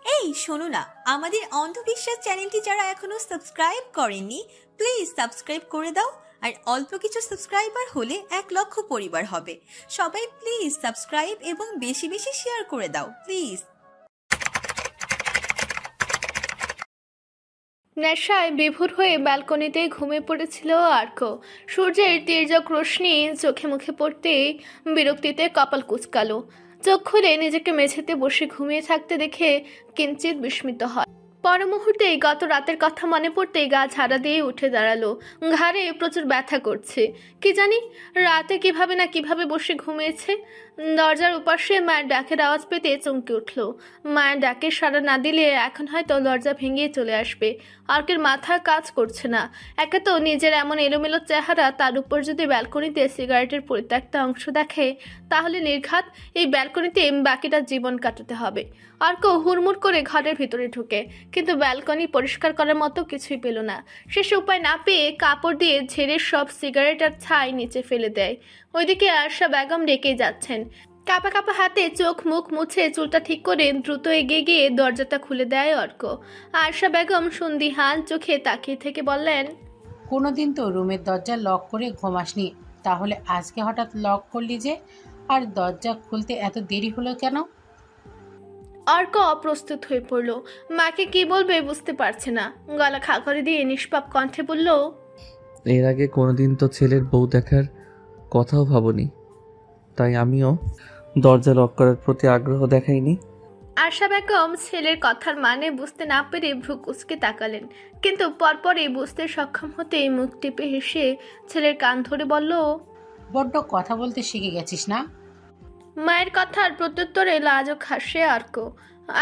এই শোনো না, আমাদের অন্ধবিশ্বাস চ্যানেলটি যারা এখনো সাবস্ক্রাইব করেননি প্লিজ সাবস্ক্রাইব করে দাও। আর অল্প কিছু সাবস্ক্রাইবার হলে 1,00,000 পরিবার হবে। সবাই প্লিজ সাবস্ক্রাইব এবং বেশি বেশি শেয়ার করে দাও প্লিজ। নেশায় বিভোর হয়ে ব্যালকনিতে ঘুমিয়ে পড়েছিল আর্ক। সূর্যের তির্যক রশ্মি চোখে মুখে পড়তেই বিরক্তিতে কপাল কুঁচকালো। চোখ খুলে নিজেকে মেঝেতে বসে ঘুমিয়ে থাকতে দেখে কিঞ্চিত বিস্মিত হয়। পর মুহূর্তেই গত রাতের কথা মনে পড়তেই গা ঝাড়া দিয়ে উঠে দাঁড়ালো। ঘাড়ে প্রচুর ব্যথা করছে। কি জানি রাতে কিভাবে বসে ঘুমিয়েছে। দরজার উপাশে মায়ের ডাকের আওয়াজ পেতে চমকে উঠল। মায়ের ডাকে সাড়া না দিলে এখন হয়তো দরজা ভেঙে চলে আসবে। আর্কের মাথা কাজ করছে না। একে তো নিজের এমন এলোমেলো চেহারা, তার উপর যদি ব্যালকনিতে সিগারেটের পরিত্যক্ত অংশ দেখে তাহলে নির্ঘাত এই ব্যালকনিতে বাকিটা জীবন কাটাতে হবে। আর্ক হুড়মুড় করে ঘরের ভিতরে ঢুকে, কিন্তু ব্যালকনি পরিষ্কার করার মতো কিছুই পেল না। শেষে উপায় না পেয়ে কাপড় দিয়ে ঝেড়ে সব সিগারেট আর ছাই নিচে ফেলে দেয়। ওইদিকে আয়শা বেগম ডেকে যাচ্ছেন। কাঁপা কাঁপা হাতে চোখ মুখ মুছে চুলটা ঠিক করে দ্রুত এগিয়ে গিয়ে দরজাটা খুলে দেয় অর্ক। আয়শা বেগম সন্দিহান চোখে তাকিয়ে থেকে বললেন, কোনোদিন তো রুমের দরজা লক করে ঘুমাসনি, তাহলে আজকে হঠাৎ লক করলি যে? আর দরজা খুলতে এত দেরি হলো কেন? অর্ক অপ্রস্তুত হয়ে পড়ল। মাকে কি বলবে বুঝতে পারছে না। গলা খাকারি দিয়ে নিষ্পাপ কণ্ঠে বলল, এর আগে কোনোদিন তো ছেলের বউ দেখার কথাও ভাবনি, তাই আমিও দরজা লক করার প্রতি আগ্রহ দেখাইনি। আশা বেগম ছেলের কথার মানে বুঝতে না পেরে ভ্রু কুঁচকে তাকালেন, কিন্তু পরপরই বুঝতে সক্ষম হতে মুখ টিপে হেসে ছেলের কান ধরে বলল, বড্ড কথা বলতে শিখে গেছিস না? মায়ের কথার প্রত্যুত্তরে লাজুক হাসে আর্ক।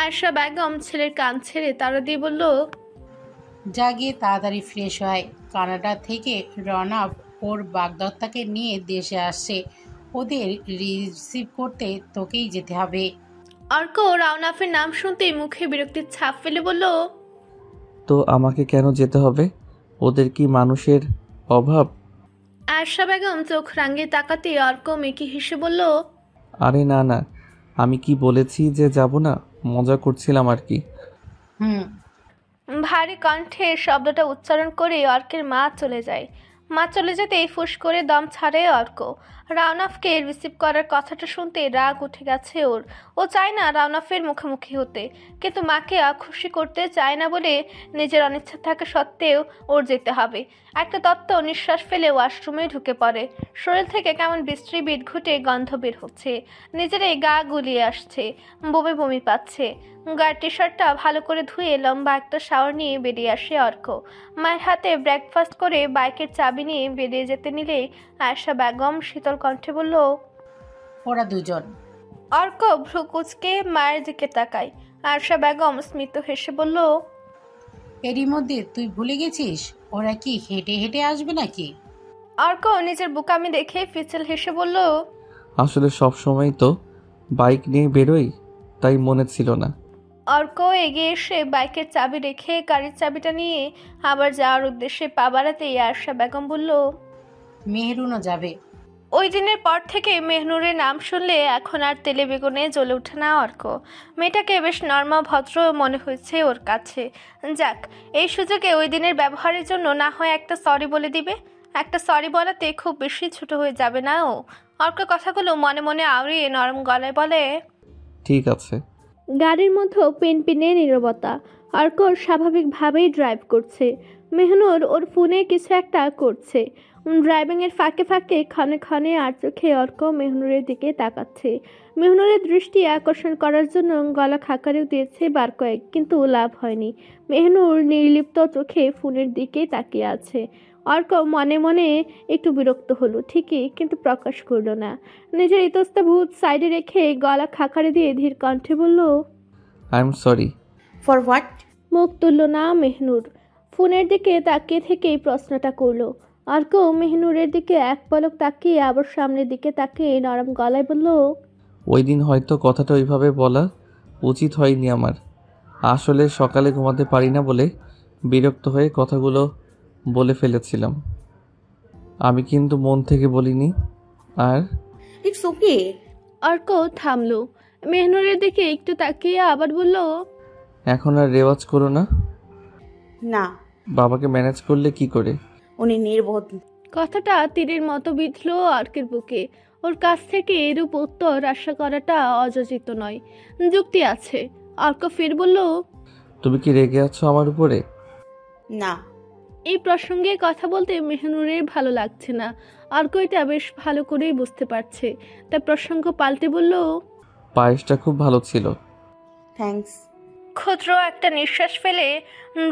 আয়শা বেগম ছেলের কান ছেড়ে তাড়া দিয়ে বলল, যা গিয়ে তাড়াতাড়ি ফ্রেশ হয়। কানাডা থেকে রনব ওর বাগদত্তাকে নিয়ে দেশে আসছে, ওদের রিসিভ করতে তোকেই যেতে হবে। অর্ক রাওনাফের নাম শুনতেই মুখে বিরক্তির ছাপ ফেলে বলল, তো আমাকে কেন যেতে হবে? ওদের কি মানুষের অভাব? আয়শা বেগম চোখ রাঙিয়ে তাকাতে অর্ক মেকি হেসে বলল, আরে না না, আমি কি বলেছি যে যাব না? মজা করছিলাম আর কি। ভারী কণ্ঠে শব্দটা উচ্চারণ করে অর্কের মা চলে যায়। মা চলে যেতেই ফুস করে দম ছাড়ে অর্ক। রাওনাফকে রিসিভ করার কথাটা শুনতে রাগ উঠে গেছে ওর। ও চায় না রাওনাফের মুখোমুখি হতে, কিন্তু মাকে খুশি করতে চায় না বলে নিজের অনিচ্ছা থাকা সত্ত্বেও ওর যেতে হবে। একটা তত্ত্ব নিঃশ্বাস ফেলে ওয়াশরুমে ঢুকে পড়ে। শরীর থেকে কেমন বিশ্রী বিদঘুটে গন্ধ বের হচ্ছে। নিজেরই গা গুলিয়ে আসছে, বমি বমি পাচ্ছে। গায়ের টি শার্টটা ভালো করে ধুয়ে লম্বা একটা শাওয়ার নিয়ে বেরিয়ে আসে অর্ক। মায়ের হাতে ব্রেকফাস্ট করে বাইকের চাবি নিয়ে বেরিয়ে যেতে নিলে আয়শা বেগম শীতল কণ্ঠে বলল, ওরা দুজন। অর্ক ভ্রু কুঁচকে মায়ের দিকে তাকায়। আয়শা বেগম স্মিত হেসে বলল, এরই মধ্যে তুই ভুলে গেছিস ওরা কি হেঁটে হেঁটে আসবে নাকি? অর্ক নিজের বুকামি দেখে ফিচেল হেসে বলল, আসলে সব সময় তো বাইক নিয়ে বেরোই, তাই মনে ছিল না। অর্ক এগিয়ে এসে বাইকের চাবি রেখে গাড়ির চাবিটা নিয়ে আবার যাওয়ার উদ্দেশ্যে পা বাড়াতেই আয়শা বেগম বলল, মেহরুনও যাবে। ওই দিনের পর থেকে মেহনুরের নাম শুনলে এখন আর তেলে বেগুনে জ্বলে ওঠে না অর্ক। মেয়েটাকে বেশ নর্মা ভদ্র মনে হয়েছে ওর কাছে। যাক, এই সুযোগে ওই দিনের ব্যবহারের জন্য না হয় একটা সরি বলে দিবে। একটা সরি বলাতে খুব বেশি ছোট হয়ে যাবে না ও। অর্ক কথাগুলো মনে মনে আওড়িয়ে নরম গলায় বলে, ঠিক আছে। গাড়ির মধ্যে পেনপিনে নীরবতা। অর্ক স্বাভাবিকভাবেই ড্রাইভ করছে। মেহনুর ওর ফোনে কিছু একটা করছে। ড্রাইভিংয়ের ফাঁকে ফাঁকে ক্ষণে ক্ষণে আর চোখে অর্ক মেহনুরের দিকে তাকাচ্ছে। মেহনুরের দৃষ্টি আকর্ষণ করার জন্য গলা খাকারেও দিয়েছে বার কয়েক, কিন্তু লাভ হয়নি। মেহনুর নির্লিপ্ত চোখে ফোনের দিকে তাকিয়ে আছে। অর্ক মনে মনে একটু বিরক্ত হলো ঠিকই, কিন্তু প্রকাশ করলো না। নিজের ইতস্তভূত সাইডে রেখে গলা খাকারে দিয়ে ধীর কণ্ঠে বলল, I am sorry. For what? মুখ তুলল না মেহনুর। ফোনের দিকে তাকিয়ে থেকেই প্রশ্নটা করলো। অর্ক মেহনুরের দিকে এক পলক তাকিয়ে আবার সামনের দিকে তাকিয়ে নরম গলায় বলল, ওই দিন হয়তো কথাটা ওইভাবে বলা উচিত হয়নি আমার। আসলে সকালে ঘুমাতে পারি না বলে বিরক্ত হয়ে কথাগুলো বলে ফেলেছিলাম। আমি কিন্তু মন থেকে বলিনি। আর ইটস ওকে। অর্ক থামলো। মেহনুরের দিকে একটু তাকিয়ে আবার বলল, এখন আর রেওয়াজ করো না? না, বাবাকে ম্যানেজ করলে কি করে? উনি নির্বোধ। কথাটা তীরের মতো বিঁধল আর্কের বুকে। ওর কাছ থেকে এরূপ উত্তর আশা করাটা অযাচিত নয়, যুক্তি আছে। অর্ক ফের বলল, তুমি কি রেগে আছো আমার উপরে? না, এই প্রসঙ্গে কথা বলতে মেহনুরের ভালো লাগছে না। অর্ক এটা বেশ ভালো করেই বুঝতে পারছে। তাই প্রসঙ্গ পাল্টে বলল, পায়েসটা খুব ভালো ছিল। থ্যাঙ্কস। ক্ষুদ্র একটা নিঃশ্বাস ফেলে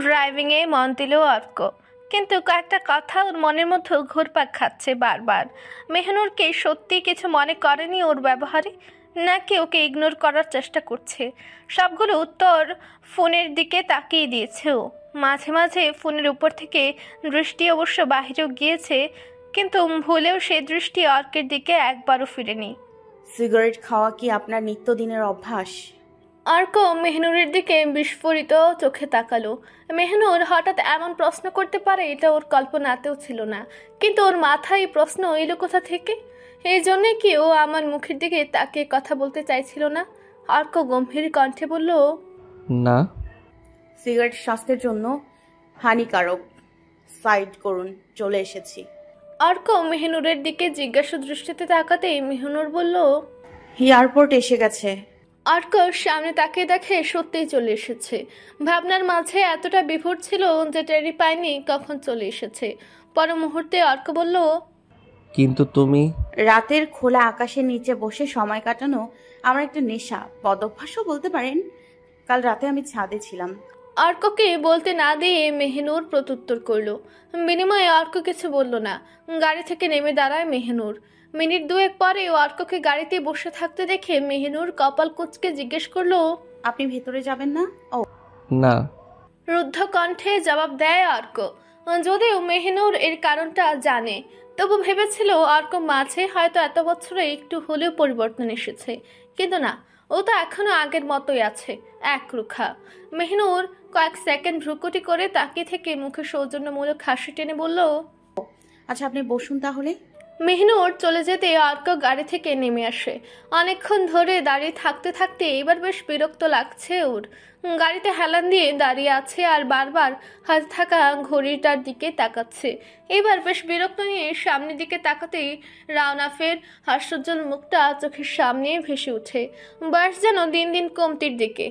ড্রাইভিংয়ে মন দিল অর্ক। কিন্তু কয়েকটা কথা ওর মনের মধ্যে ঘুরপাক খাচ্ছে বারবার। মেহনুরকে সত্যি কিছু মনে করেনি ওর ব্যবহারে, নাকি ওকে ইগনোর করার চেষ্টা করছে? সবগুলো উত্তর ফোনের দিকে তাকিয়ে দিয়েছে ও। মাঝে মাঝে ফোনের উপর থেকে দৃষ্টি অবশ্য বাহিরেও গিয়েছে, কিন্তু ভুলেও সে দৃষ্টি অর্কের দিকে একবারও ফিরেনি। সিগারেট খাওয়া কি আপনার নিত্যদিনের অভ্যাস? অর্ক মেহনুরের দিকে বিস্ফোরিত চোখে তাকালো। মেহনুর হঠাৎ এমন প্রশ্ন করতে পারে এটা ওর কল্পনাতেও ছিল না, কিন্তু ওর মাথায় এই প্রশ্ন এলো কোথা থেকে? এই জন্যে কি ও আমার মুখের দিকে তাকিয়ে কথা বলতে চাইছিল না? অর্ক গম্ভীর কণ্ঠে বলল, না। সিগারেট স্বাস্থ্যের জন্য হানিকারক। সাইড করুন, চলে এসেছি। অর্ক মেহনুরের দিকে জিজ্ঞাসা দৃষ্টিতে তাকাতেই মেহনুর বলল, এয়ারপোর্ট এসে গেছে। অর্ক সামনে তাকিয়ে দেখে সত্যিই চলে এসেছে। ভাবনার মাঝে এতটা বিভোর ছিল যে টেরি পায়নি কখন চলে এসেছে। পর মুহূর্তে অর্ক বলল, কিন্তু তুমি? রাতের খোলা আকাশের নিচে বসে সময় কাটানো আমার একটা নেশা, বদভ্যাসও বলতে পারেন। কাল রাতে আমি ছাদে ছিলাম। অর্ককে বলতে না দিয়ে মেহনুর প্রত্যুত্তর করলো। বিনিময়ে অর্ক কিছু বলল না। গাড়ি থেকে নেমে দাঁড়ায় মেহনুর। মিনিট দুয়েক পরে অর্ককে গাড়িতে বসে থাকতে দেখে মেহনুর কপাল কুঁচকে জিজ্ঞেস করলো, আপনি ভেতরে যাবেন না? ও না। রুদ্ধ কণ্ঠে জবাব দেয় অর্ক। যদিও মেহনুর এর কারণটা জানে, তবু ভেবেছিল অর্ক মাঝে হয়তো এত বছরে একটু হলেও পরিবর্তন এসেছে। কিন্তু না, ও তো এখনো আগের মতোই আছে, একরুখা। মেহনুর কয়েক সেকেন্ড ভ্রুকুটি করে তাকিয়ে থেকে মুখে সৌজন্যমূলক হাসি টেনে বলল, আচ্ছা, আপনি বসুন তাহলে। মেহনুর চলে যেতে অর্ক গাড়ি থেকে নেমে আসে। অনেকক্ষণ ধরে দাঁড়িয়ে থাকতে থাকতে এবার বেশ বিরক্ত লাগছে ওর। গাড়িতে হেলান দিয়ে দাঁড়িয়ে আছে আর বারবার হাতে থাকা ঘড়িটার দিকে তাকাচ্ছে। এবার বেশ বিরক্ত নিয়ে সামনের দিকে তাকাতেই রাওনাফের হাস্যোজ্জ্বল মুখটা চোখের সামনে ভেসে ওঠে। বয়স যেন দিন দিন কমতির দিকে।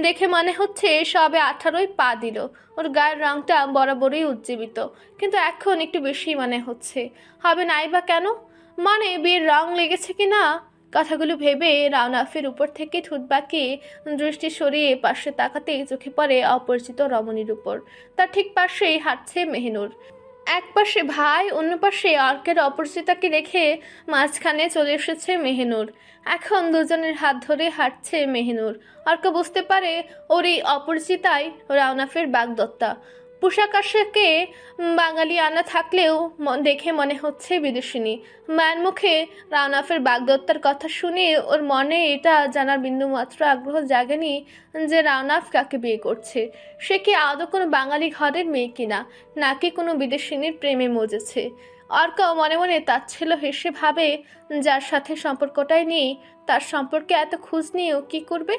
দেখে মনে হচ্ছে সবে 18ই পা দিল। ওর গায়ের রংটা বরাবরই উজ্জীবিত, কিন্তু এখন একটু বেশি মনে হচ্ছে। হবে নাই বা কেন? মানে বিয়ের রং লেগেছে কি না? কথাগুলো ভেবে রাওনাফের উপর থেকে ঠোঁট বাঁকিয়ে দৃষ্টি সরিয়ে পাশে তাকাতেই চোখে পড়ে অপরিচিত রমণীর উপর। তার ঠিক পাশেই হাঁটছে মেহনুর। এক পাশে ভাই, অন্য পাশে অর্কের অপরিচিতাকে রেখে মাঝখানে চলে এসেছে মেহনুর। এখন দুজনের হাত ধরে হাঁটছে মেহনুর। অর্ক বুঝতে পারে ওর এই অপরিচিতাই রাওনাফের বাগদত্তা। পোশাক আশাকে বাঙালি আনা থাকলেও দেখে মনে হচ্ছে বিদেশিনী। মায়ের মুখে রাওনাফের বাগদত্তার কথা শুনে ওর মনে এটা জানার বিন্দুমাত্র আগ্রহ জাগেনি যে রাওনাফ কাকে বিয়ে করছে। সে কি আদৌ কোনো বাঙালি ঘরের মেয়ে কিনা, নাকি কোনো বিদেশিনীর প্রেমে মজেছে। অর্ক মনে মনে তাচ্ছিল্য হেসে ভাবে, যার সাথে সম্পর্কটাই নেই তার সম্পর্কে এত খোঁজ নিয়েও কি করবে।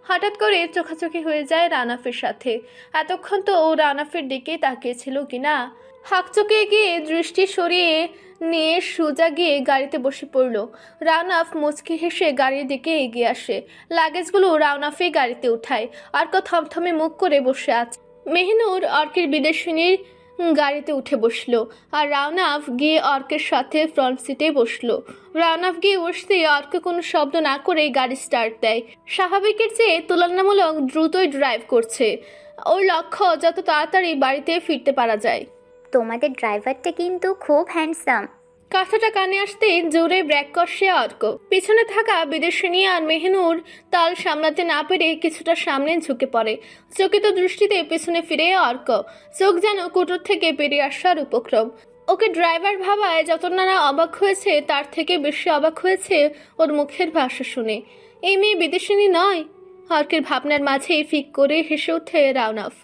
হঠাৎ করে চোখাচোখি হয়ে যায় রানাফের সাথে। এতক্ষণ তো ও রানাফের দিকে তাকিয়েছিল কিনা। হাঁকচোকে গিয়ে দৃষ্টি সরিয়ে নিয়ে সোজা গিয়ে গাড়িতে বসে পড়ল। রাওনাফ মুচকি হেসে গাড়ির দিকে এগিয়ে আসে। লাগেজগুলো রাওনাফে গাড়িতে উঠায়। অর্ক থমথমে মুখ করে বসে আছে। মেহনুর অর্কের বিদেশিনীর গাড়িতে উঠে বসলো আর রাওনাফ গিয়ে অর্কের সাথে ফ্রন্ট সিটে বসলো। রাওনাফ গিয়ে বসতে অর্ক কোনো শব্দ না করে গাড়ি স্টার্ট দেয়। স্বাভাবিকের চেয়ে তুলনামূলক দ্রুতই ড্রাইভ করছে। ওর লক্ষ্য যত তাড়াতাড়ি বাড়িতে ফিরতে পারা যায়। তোমাদের ড্রাইভারটা কিন্তু খুব হ্যান্ডসাম। কথাটা কানে আসতে জোরে ব্রেক কষে অর্ক। পিছনে থাকা বিদেশিনী আর মেহনুর তাল সামলাতে না পেরে কিছুটা সামনে ঝুঁকে পড়ে। চকিত দৃষ্টিতে পেছনে ফিরে অর্ক, চোখ যেন কুটোর থেকে বেরিয়ে আসার উপক্রম। ওকে ড্রাইভার ভাবায় যত না অবাক হয়েছে তার থেকে বেশি অবাক হয়েছে ওর মুখের ভাষা শুনে। এই মেয়ে বিদেশিনী নয়। অর্কের ভাবনার মাঝে ফিক করে হেসে ওঠে রাওনাফ।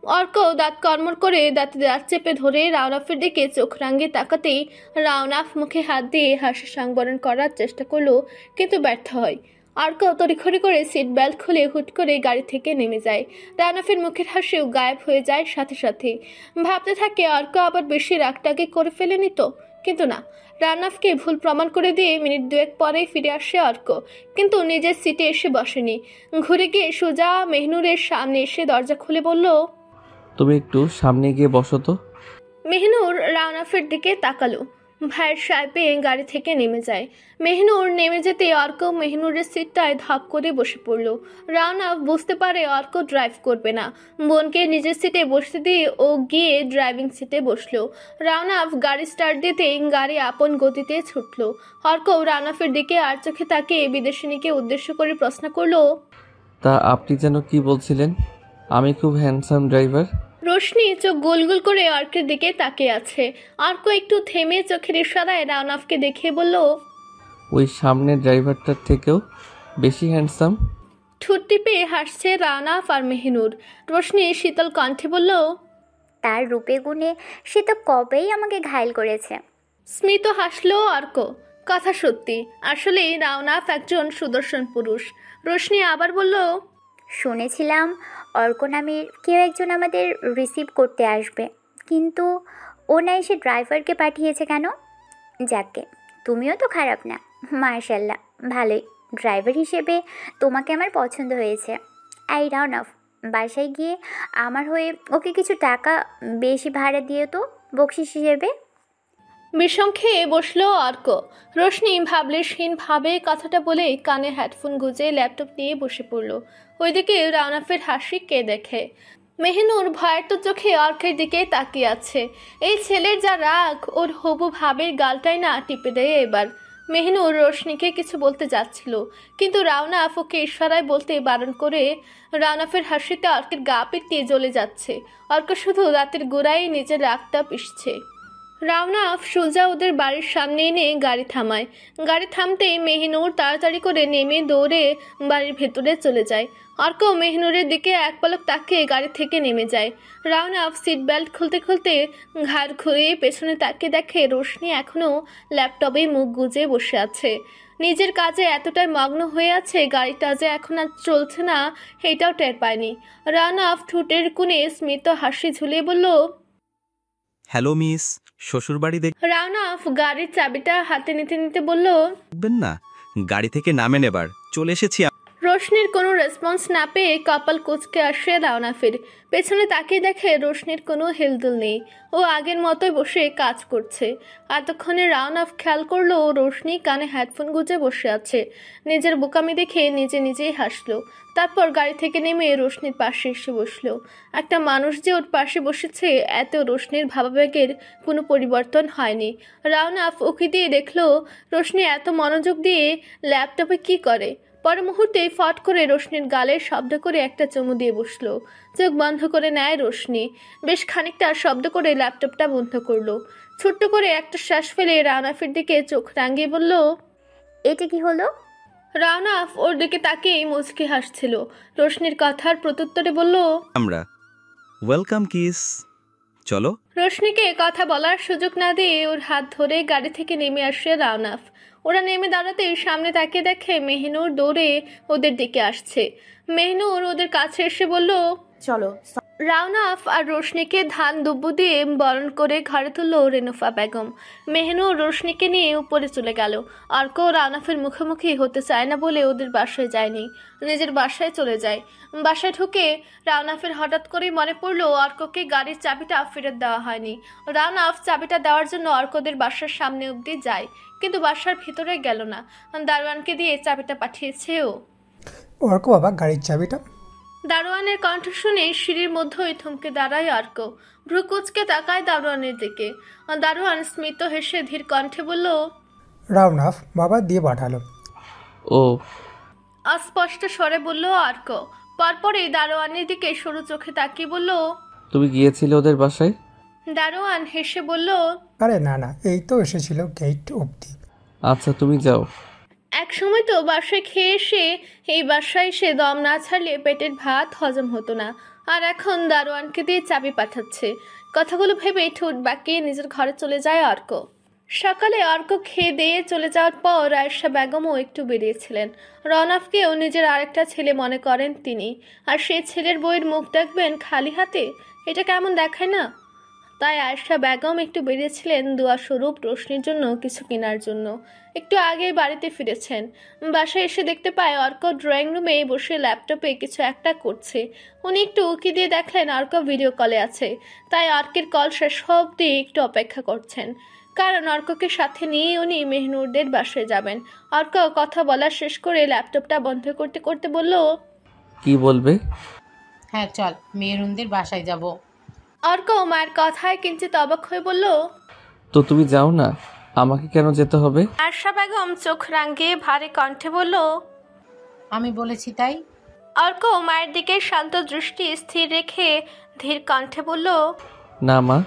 অর্ক দাঁত কর্মর করে দাঁতে দাঁত চেপে ধরে রাওনাফের দিকে চোখ রাঙিয়ে তাকাতেই রাওনাফ মুখে হাত দিয়ে হাসি সংবরণ করার চেষ্টা করলো, কিন্তু ব্যর্থ হয়। অর্ক তড়িঘড়ি করে সিট বেল্ট খুলে হুট করে গাড়ি থেকে নেমে যায়। রানাফের মুখের হাসিও গায়েব হয়ে যায় সাথে সাথে। ভাবতে থাকে অর্ক আবার বেশি রাগটাকে করে ফেলেনি তো, কিন্তু না, রানাফকে ভুল প্রমাণ করে দিয়ে মিনিট দুয়েক পরেই ফিরে আসে অর্ক, কিন্তু নিজের সিটে এসে বসেনি। ঘুরে গিয়ে সোজা মেহনুরের সামনে এসে দরজা খুলে বলল, তুমি একটু সামনে গিয়ে বসো তো। মেহনুর রানাফের দিকে তাকালো। ভাইয়ের সায় পেয়ে গাড়ি থেকে নেমে যায়। মেহনুর নেমে যেতে অর্ক মেহনুরের সিটটায় ধাপ করে বসে পড়ল। রানাফ বুঝতে পারে অর্ক ড্রাইভ করবে না, বোনকে নিজের সিটে বসতে দিয়ে ও গিয়ে ড্রাইভিং সিটে বসলো। রানাফ গাড়ি স্টার্ট দিতে গাড়ি আপন গতিতে ছুটল। অর্ক রানাফের দিকে আর চোখে তাকিয়ে বিদেশিনীকে উদ্দেশ্য করে প্রশ্ন করলো, তা আপনি যেন কি বলছিলেন? আমি খুব হ্যান্ডসাম ড্রাইভার। রোশনি চোখ গোল গোল করে অর্কের দিকে তাকিয়ে আছে। অর্ক একটু থেমে চোখের ইশারায় রানাফকে দেখিয়ে বলল, ওই সামনের ড্রাইভারটার থেকেও বেশি হ্যান্ডসাম। ঠোঁট টিপে হাসছে রানাফ আর মেহনুর। রোশনি শীতল কণ্ঠে বলল, তার রূপে গুণে সে তো কবেই আমাকে ঘায়েল করেছে। স্মিত হাসলো অর্ক। কথা সত্যি, আসলেই রানাফ একজন সুদর্শন পুরুষ। রোশনি আবার বলল, শুনেছিলাম অর্ক নামের কেউ একজন আমাদের রিসিভ করতে আসবে, কিন্তু ও না এসে ড্রাইভারকে পাঠিয়েছে কেন? যাকে, তুমিও তো খারাপ না, মার্শাল্লাহ, ভালোই। ড্রাইভার হিসেবে তোমাকে আমার পছন্দ হয়েছে। এই রানাফ, বাসায় গিয়ে আমার হয়ে ওকে কিছু টাকা বেশি ভাড়া দিয়ে তো, বকশিস হিসেবে। বিষম খেয়ে বসলো অর্ক। রোশনি ভাবলেশহীনভাবে কথাটা বলে কানে হেডফোন গুঁজে ল্যাপটপ নিয়ে বসে পড়ল। ওইদিকে রানাফের হাসি কে দেখে। মেহনুর ভয়ের তো চোখে অর্কের দিকে তাকিয়ে আছে। এই ছেলের যা রাগ, ওর হবু ভাবের গালটাই না টিপে দেয় এবার। মেহনুর রোশনিকে কিছু বলতে যাচ্ছিল, কিন্তু রানাফ ওকে ইশারায় বলতে বারণ করে। রানাফের হাসিতে অর্কের গা পিটিয়ে জ্বলে যাচ্ছে। অর্ক শুধু রাতের গোড়ায় নিজের রাগটা পিষছে। রানাফ সোজা ওদের বাড়ির সামনে এনে গাড়ি থামায়। গাড়ি থামতেই মেহনুর তাড়াতাড়ি করে নেমে দৌড়ে বাড়ির ভেতরে চলে যায়। অর্ক মেহনুরের দিকে এক পলক তাকিয়ে গাড়ি থেকে নেমে যায়। রানাফ সিট বেল্ট খুলতে খুলতে ঘাড় ঘুরিয়ে পেছনে তাকিয়ে দেখে রোশনি এখনও ল্যাপটপে মুখ গুজে বসে আছে। নিজের কাজে এতটাই মগ্ন হয়ে আছে, গাড়িটা যে এখন আর চলছে না এটাও টের পায়নি। রানাফ ঠোঁটের কোণে স্মিত হাসি ঝুলিয়ে বলল, হ্যালো মিস, শ্বশুরবাড়ি রানাফ গাড়ির চাবিটা হাতে নিতে নিতে বলল, দেখবেন না? গাড়ি থেকে নামেন, এবার চলে এসেছি। রোশনির কোনো রেসপন্স না পেয়ে কপাল কুঁচকে আসে রানাফের। পেছনে তাকিয়ে দেখে রোশনির কোনো হেলদোল নেই, ও আগের মতোই বসে কাজ করছে। এতক্ষণে রানাফ খেয়াল করলো রোশনি কানে হেডফোন গুঁজে বসে আছে। নিজের বোকামি দেখে নিজে নিজেই হাসলো। তারপর গাড়ি থেকে নেমে রোশনির পাশে এসে বসলো। একটা মানুষ যে ওর পাশে বসেছে এত রোশনির ভাবাবেগের কোনো পরিবর্তন হয়নি। রানাফ উকি দিয়ে দেখলো রোশনি এত মনোযোগ দিয়ে ল্যাপটপে কি করে। পর মুহূর্তে ফট করে রোশনির গালে শব্দ করে একটা চুমু দিয়ে বসলো। চোখ বন্ধ করে নেয় রোশনি। বেশ খানিকটা শব্দ করে ল্যাপটপটা বন্ধ করলো। ছোট্ট করে একটা শ্বাস ফেলে রানাফের দিকে চোখ রাঙিয়ে বলল, এটা কি হলো? রানাফ ওর দিকে তাকিয়ে মুচকি হাসছিল। রোশনির কথার প্রত্যুত্তরে বলল, আমরা ওয়েলকাম কিস, চলো। রোশনিকে কথা বলার সুযোগ না দিয়ে ওর হাত ধরে গাড়ি থেকে নেমে আসে রানাফ। ওরা নেমে দাঁড়াতে সামনে তাকিয়ে দেখে মেহনুর দৌড়ে ওদের দিকে আসছে। মেহনুর ওদের কাছে এসে বলল, চলো। রানাফ আর রোশনিকে ধান দুব্বু দিয়ে বরণ করে ঘরে তুলল রেনুফা বেগম। মেহনুর রোশনিকে নিয়ে উপরে চলে গেল। অর্ক রানাফের মুখোমুখি হতে চায় না বলে ওদের বাসায় যায়নি, নিজের বাসায় চলে যায়। বাসায় ঢুকে রানাফের হঠাৎ করেই মনে পড়লো অর্ককে গাড়ির চাবিটা ফেরত দেওয়া হয়নি। রানাফ চাবিটা দেওয়ার জন্য অর্কদের বাসার সামনে অবধি যায়, কিন্তু বাসার ভিতরে গেল না। দারোয়ানকে দিয়ে চাবিটা পাঠিয়েছে ও। অর্ক বাবা, গাড়ির চাবিটা। দারোয়ানের কণ্ঠ শুনে সিঁড়ির মধ্যেই থমকে দাঁড়ায় অর্ক। ভ্রু কুঁচকে তাকায় দারোয়ানের দিকে। দারোয়ান স্মিত হেসে ধীর কণ্ঠে বলল, রানাফ বাবা দিয়ে পাঠালো। ও, অস্পষ্ট স্বরে বলল অর্ক। পরপরই দারোয়ানের দিকে সরু চোখে তাকিয়ে বলল, তুমি গিয়েছিলে ওদের বাসায়? দারোয়ান হেসে বলল, আরে না না, এই তো এসেছিল গেট অবধি। আচ্ছা, তুমি যাও। এক সময় তো বাসায় খেয়ে এসে এই বাসায় এসে দম না ছাড়লে পেটের ভাত হজম হতো না, আর এখন দারোয়ানকে দিয়ে চাবি পাঠাচ্ছে। কথাগুলো ভেবে ঠোঁট বাঁকিয়ে নিজের ঘরে চলে যায় অর্ক। সকালে অর্ক খেয়ে দিয়ে চলে যাওয়ার পর আয়েশা বেগমও একটু বেরিয়েছিলেন। রনফকেও নিজের আরেকটা ছেলে মনে করেন তিনি, আর সেই ছেলের বউয়ের মুখ দেখবেন খালি হাতে, এটা কেমন দেখায় না? তাই আয়েশা বেগম একটু বেরিয়েছিলেন দোয়াস্বরূপ রোশনির জন্য কিছু কেনার জন্য। একটু আগে বাড়িতে ফিরেছেন। বাসায় এসে দেখতে পায় অর্ক ড্রয়িং রুমে বসে ল্যাপটপে কিছু একটা করছে। উনি একটু উকি দিয়ে দেখলেন অর্ক ভিডিও কলে আছে, তাই অর্কের কল শেষ অবধি একটু অপেক্ষা করছেন, কারণ অর্ককে সাথে নিয়ে উনি মেহনুরদের বাসায় যাবেন। অর্ক কথা বলা শেষ করে ল্যাপটপটা বন্ধ করতে করতে বলল, কি বলবে? হ্যাঁ চল, মেহরুনদের বাসায় যাব। অর্ক মায়ের কথায় কিঞ্চিত অবাক হয়ে বলল, তো তুমি যাও না, আমাকে কেন যেতে হবে? আয়েশা বেগম চোখ রাঙিয়ে ভারী কণ্ঠে বলল, আমি বলেছি তাই। অর্ক মায়ের দিকে শান্ত দৃষ্টি স্থির রেখে ধীর কণ্ঠে বলল, না মা,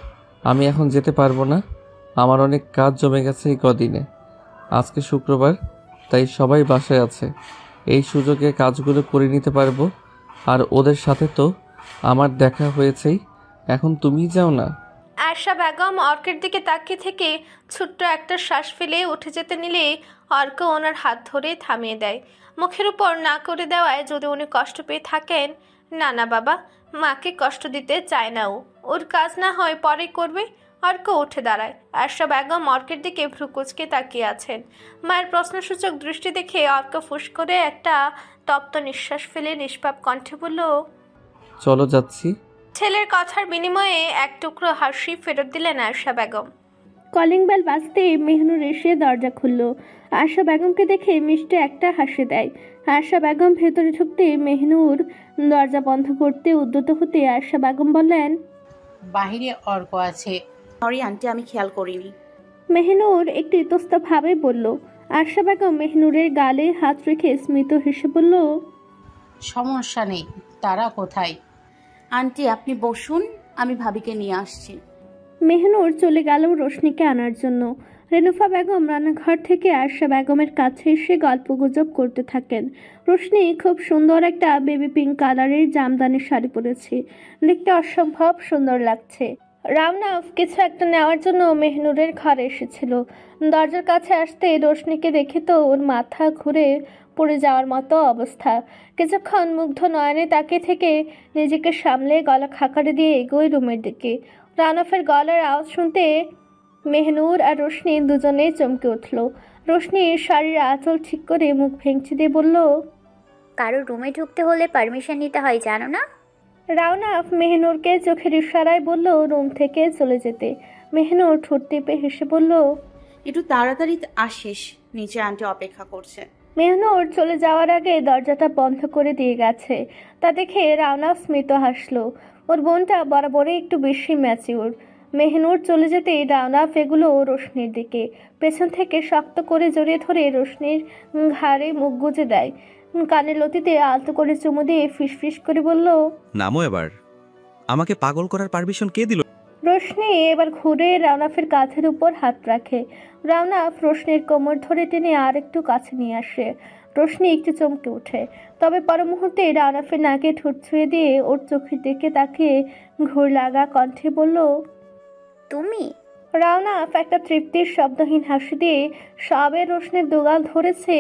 আমি এখন যেতে পারবো না। আমার অনেক কাজ জমে গেছে এই কদিনে। আজকে শুক্রবার, তাই সবাই বাসায় আছে। এই সুযোগে কাজগুলো করে নিতে পারবো। আর ওদের সাথে তো আমার দেখা হয়েছেই, এখন তুমিই যাও না। আয়েশা বেগম অর্কের দিকে তাকিয়ে থেকে ছোট্ট একটা শ্বাস ফেলে উঠে যেতে নিলে অর্ক ওনার হাত ধরে থামিয়ে দেয়। মুখের উপর না করে দেওয়ায় যদি উনি কষ্ট পেয়ে থাকেন, না না বাবা, মাকে কষ্ট দিতে চায় না, ওর কাজ না হয় পরে করবে। অর্ক উঠে দাঁড়ায়। আয়েশা বেগম অর্কের দিকে ভ্রুকুচকে তাকিয়ে আছেন। মায়ের প্রশ্নসূচক দৃষ্টি দেখে অর্ক ফুস করে একটা তপ্ত নিঃশ্বাস ফেলে নিষ্পাপ কণ্ঠে বলল, চলো যাচ্ছি। ছেলের কথার বিনিময়ে এক টুকরো হাসি ফেরত দিলেন আয়েশা বেগম। কলিং বেল বাজতে মেহনুর এসে দরজা খুলল। আয়েশা বেগমকে দেখে মিষ্টি একটা হাসি দেয়। আয়েশা বেগম ভেতরে ঢুকতে মেহনুর দরজা বন্ধ করতে উদ্যত হতে আয়েশা বেগম বললেন, বাহিরে অর্ক আছে। সরি আন্টি, আমি খেয়াল করিনি। মেহনুর একটু ইতস্তভাবে বলল। আয়েশা বেগম মেহনুরের গালে হাত রেখে স্মিত হেসে বলল, সমস্যা নেই, তারা কোথায়? আন্টি আপনি বসুন, আমি ভাবিকে নিয়ে আসছি। মেহনুর চলে গেল রোশনিকে আনার জন্য। রেনুফা বেগম রান্নাঘর থেকে আয়েশা বেগমের কাছে এসে গল্পগুজব করতে থাকেন। রোশনি খুব সুন্দর একটা বেবি পিঙ্ক কালারের জামদানি শাড়ি পরেছে, দেখতে অসম্ভব সুন্দর লাগছে। রাউনাফ কিছু একটা নেওয়ার জন্য মেহনুরের ঘরে এসেছিল। দরজার কাছে আসতে রোশনিকে দেখে তো ওর মাথা ঘুরে পড়ে যাওয়ার মতো অবস্থা। কিছুক্ষণ মুগ্ধ নয়নে তাকিয়ে থেকে নিজেকে সামলে গলা খাকারে দিয়ে এগোয় রুমের দিকে। রাউনাফের গলার আওয়াজ শুনতে মেহনুর আর রোশনি দুজনেই চমকে উঠল। রোশনি শাড়ির আঁচল ঠিক করে মুখ ভেঙচি দিয়ে বলল, কারো রুমে ঢুকতে হলে পারমিশন নিতে হয়, জানো না? রাউনাফ মেহনুরকে চোখের ইশারায় বলল রুম থেকে চলে যেতে। মেহনুর ঠোঁট টিপে হেসে বলল, একটু তাড়াতাড়ি আসিস, নিচে আন্টি অপেক্ষা করছে। মেহনুর চলে যাওয়ার আগে দরজাটা বন্ধ করে দিয়ে গেছে। তা দেখে রাউনাফ স্মিত হাসলো। ওর বোনটা বরাবরই একটু বেশি ম্যাচিওর। মেহনুর চলে যেতেই রাউনাফ এগুলো রোশনির দিকে, পেছন থেকে শক্ত করে জড়িয়ে ধরে রোশনির ঘাড়ে মুখ গুজে দেয়। কানের লতিতে আলতো করে চুমু দিয়ে ফিসফিস করে বলল, নামো এবার। আমাকে পাগল করার পারমিশন কে দিল? রোশনি এবার ঘুরে রাউনাফের কাঁধের উপর হাত রাখে। রাউনাফ রোশনির কোমর ধরে টেনে আর একটু কাছে নিয়ে আসে। রোশনি একটু চমকে ওঠে, তবে পর মুহূর্তে রাউনাফের নাকে ঠোঁট ছুঁয়ে দিয়ে ওর চোখের দিকে তাকিয়ে ঘোর লাগা কণ্ঠে বলল, তুমি? রাউনাফ একটা তৃপ্তির শব্দহীন হাসি দিয়ে সবে রোশনির দুগাল ধরেছে,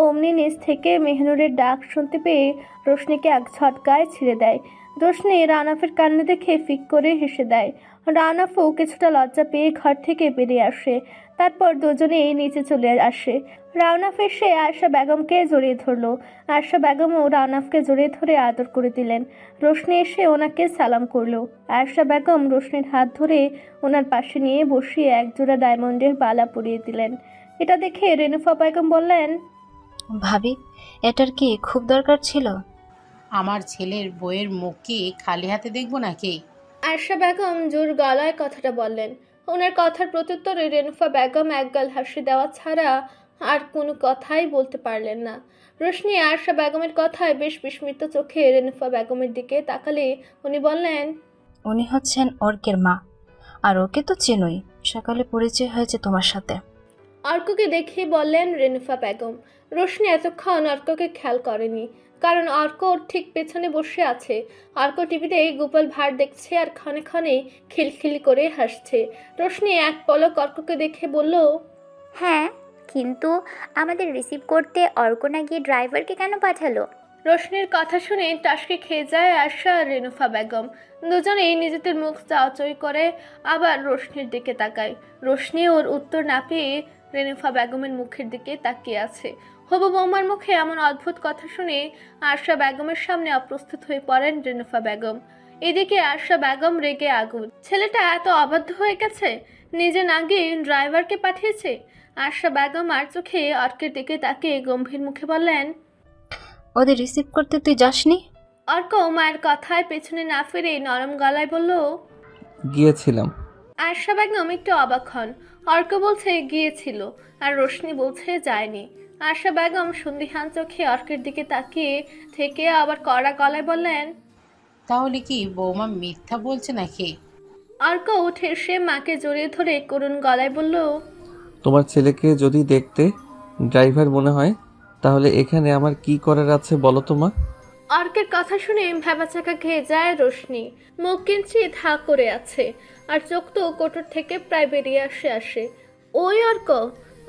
অমনি নিচ থেকে মেহনুরের ডাক শুনতে পেয়ে রোশনিকে এক ঝটকায় ছিঁড়ে দেয়। রোশনি রাউনাফের কান্না দেখে ফিক করে হেসে দেয়। রাউনাফও কিছুটা লজ্জা পেয়ে ঘর থেকে বেরিয়ে আসে। তারপর দুজনেই নিচে চলে আসে। রাউনাফ এসে আয়েশা বেগমকে জড়িয়ে ধরলো। আয়েশা বেগমও রাউনাফকে জড়িয়ে ধরে আদর করে দিলেন। রোশনি এসে ওনাকে সালাম করলো। আয়েশা বেগম রোশনির হাত ধরে ওনার পাশে নিয়ে বসিয়ে একজোড়া ডায়মন্ডের বালা পরিয়ে দিলেন। এটা দেখে রেনুফা বেগম বললেন, ভাবি, এটার কি খুব দরকার ছিল? আমার ছেলের বইয়ের মুখ কি খালি হাতে দেখবো নাকি? আয়েশা বেগম জোর গলায় কথাটা বললেন। ওনার কথার প্রত্যুত্তরে রেনুফা বেগম একগাল হাসি দেওয়া ছাড়া আর কোনো কথাই বলতে পারলেন না। রোশনি আয়েশা বেগমের কথায় বেশ বিস্মিত চোখে রেনুফা বেগমের দিকে তাকালে উনি বললেন, উনি হচ্ছেন অর্কের মা, আর ওকে তো চেনই, সকালে পরিচয় হয়েছে তোমার সাথে। অর্ককে দেখে বললেন রেনুফা বেগম। রোশনি এতক্ষণ অর্ককে খেয়াল করেনি। কারণ অর্ক ওর ঠিক পেছনে বসে আছে। অর্ক টিভিতে গোপাল ভাঁড় দেখছে আর ক্ষণে ক্ষণে খিলখিলি করে হাসছে। রোশনি এক পলক অর্ককে দেখে বলল, হ্যাঁ, কিন্তু আমাদের রিসিভ করতে অর্ক না গিয়ে ড্রাইভারকে কেন পাঠালো? রোশনির কথা শুনে টাসকে খেয়ে যায় আশা আর রেনুফা বেগম। দুজনেই নিজেদের মুখ চাওয়াচই করে আবার রোশনির দিকে তাকায়। রোশনি ওর উত্তর না পেয়ে রেনুফা বেগমের মুখের দিকে তাকিয়ে আছে। হবু বৌমার মুখে এমন অদ্ভুত কথা শুনে আশা বেগমের সামনে অপ্রস্তুত হয়ে পড়েন রেনুফা বেগম। এদিকে আশা বেগম রেগে আগুন। ছেলেটা এত অবাধ্য হয়ে গেছে, নিজে না গিয়ে ড্রাইভারকে পাঠিয়েছে। আশা বেগম আর চোখে অর্কের দিকে তাকিয়ে গম্ভীর মুখে বললেন, ওদের রিসিভ করতে তুই যাসনি? অর্ক মায়ের কথায় পেছনে না ফিরে নরম গলায় বলল, গিয়েছিলাম। আশা বেগম একটু অবাক হন। অর্ক বলছে গিয়েছিল আর রোশনি বলছে যায়নি। আশা বেগম সন্দিহান চোখে অর্কের দিকে তাকিয়ে থেকে আবার কড়া গলায় বললেন, তাহলে কি বৌমা মিথ্যা বলছে নাকি? অর্ক উঠে এসে মাকে জড়িয়ে ধরে করুণ গলায় বলল, তোমার ছেলেকে যদি দেখতে ড্রাইভার মনে হয় তাহলে এখানে আমার কি করার আছে বলো তো মা? অর্কের কথা শুনে ভ্যাবাচাকা খেয়ে যায় রোশনি। মুখ কিঞ্চিত হা করে আছে আর চোখ তো কোটর থেকে প্রায় বেরিয়ে আসে। ওই অর্ক!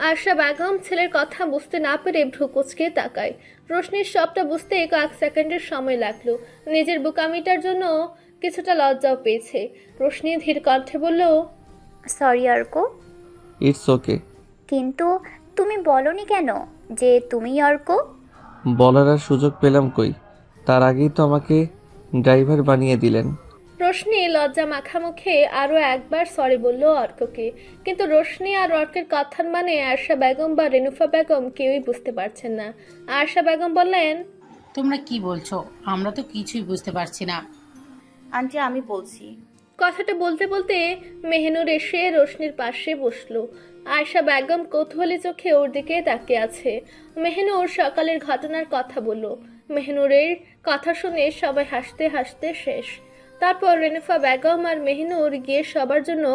আশা বেগম ছেলের কথা বুঝতে না পেরে ভ্রু কুঁচকে তাকায়। রোশনির সবটা বুঝতে কয়েক সেকেন্ডের সময় লাগলো। নিজের বোকামিটার জন্য কিছুটা লজ্জাও পেয়েছে। রোশনি ধীর কণ্ঠে বলল, সরি অর্ক। It's okay. কিন্তু তুমি বলনি কেন যে তুমি অর্ক? বলার আর সুযোগ পেলাম কই, তার আগেই তো আমাকে ড্রাইভার বানিয়ে দিলেন। রোশনি লজ্জা মাখা মুখে আরো একবার সরি বলল অর্ককে। কিন্তু রোশনি আর অর্কের কথার মানে আশা বেগম বা রেনুফা বেগম কেউই বুঝতে পারছেন না। আশা বেগম বললেন, তোমরা কি বলছো? আমরা তো কিছুই বুঝতে পারছি না। আন্টি আমি বলছি। কথাটা বলতে বলতে মেহনুর এসে রোশনির পাশে বসলো। আয়শা বেগম কৌতূহলী চোখে ওর দিকে তাকিয়ে আছে। মেহনুর সকালের ঘটনার কথা বলল। মেহনুরের কথা শুনে সবাই হাসতে হাসতে শেষ। তারপর রেনুফা বেগম আর মেহনুর গিয়ে সবার জন্য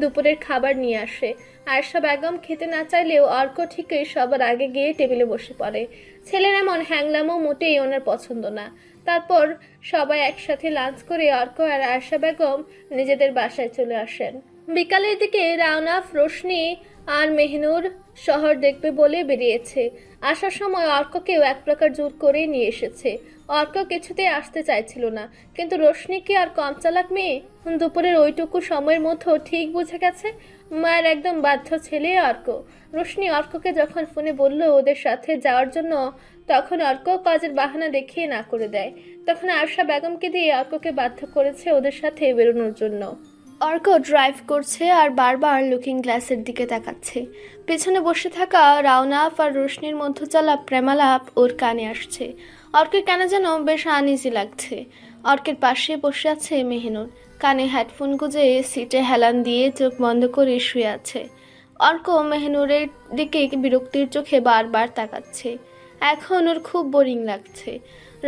দুপুরের খাবার নিয়ে আসে। আয়শা বেগম খেতে না চাইলেও অর্ক ঠিকই সবার আগে গিয়ে টেবিলে বসে পড়ে। ছেলের এমন হ্যাংলামও মোটেই ওনার পছন্দ না। তারপর সবাই একসাথে লাঞ্চ করে অর্ক আর আয়শা বেগম নিজেদের বাসায় চলে আসেন। বিকালের দিকে রাওনাফ, রোশনি আর মেহনুর শহর দেখবে বলে বেরিয়েছে। আসার সময় অর্ককেও এক প্রকার জোর করে নিয়ে এসেছে। অর্ক কিছুতেই আসতে চাইছিল না, কিন্তু রোশনি কি আর কম চালাক মেয়ে? দুপুরের ওইটুকু সময়ের মধ্যে ঠিক বুঝে গেছে মায়ের একদম বাধ্য ছেলে অর্ক। রোশনি অর্ককে যখন ফোনে বলল ওদের সাথে যাওয়ার জন্য, তখন অর্ক কাজের বাহানা দেখিয়ে না করে দেয়। তখন আয়শা বেগমকে দিয়ে অর্ককে বাধ্য করেছে ওদের সাথে বেরোনোর জন্য। অর্ক ড্রাইভ করছে আর বারবার লুকিং গ্লাসের দিকে তাকাচ্ছে। পেছনে বসে থাকা রাওনাফ আর রোশনির মধ্য চলা প্রেমালাপ ওর কানে আসছে। অর্কের কেন যেন বেশ আনইজি লাগছে। অর্কের পাশে বসে আছে মেহনুর, কানে হেডফোন গুঁজে সিটে হেলান দিয়ে চোখ বন্ধ করে শুয়ে আছে। অর্ক মেহনুরের দিকে বিরক্তির চোখে বারবার তাকাচ্ছে। এখন ওর খুব বোরিং লাগছে।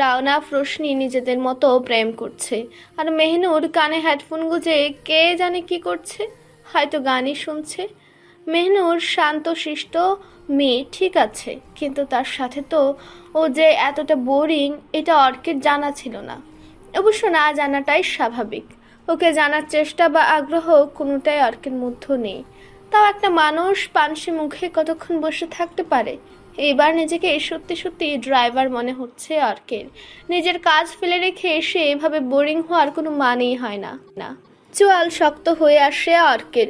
রাওনাফ, রোশনি নিজেদের মতো প্রেম করছে আর মেহনুর কানে হেডফোন গুঁজে কে জানে কি করছে, হয়তো গানই শুনছে। মেহনুর শান্ত শিষ্ট মেয়ে ঠিক আছে, কিন্তু তার সাথে তো ও যে এতটা বোরিং এটা অর্কের জানা ছিল না। অবশ্য না জানাটাই স্বাভাবিক। ওকে জানার চেষ্টা বা আগ্রহ কোনোটাই অর্কের মধ্যে নেই। তাও একটা মানুষ পানসি মুখে কতক্ষণ বসে থাকতে পারে? এবার নিজেকে সত্যি সত্যি ড্রাইভার মনে হচ্ছে অর্কের। নিজের কাজ ফেলে রেখে এসে এভাবে বোরিং হওয়ার কোনো মানেই হয় না। চোয়াল শক্ত হয়ে আসে অর্কের।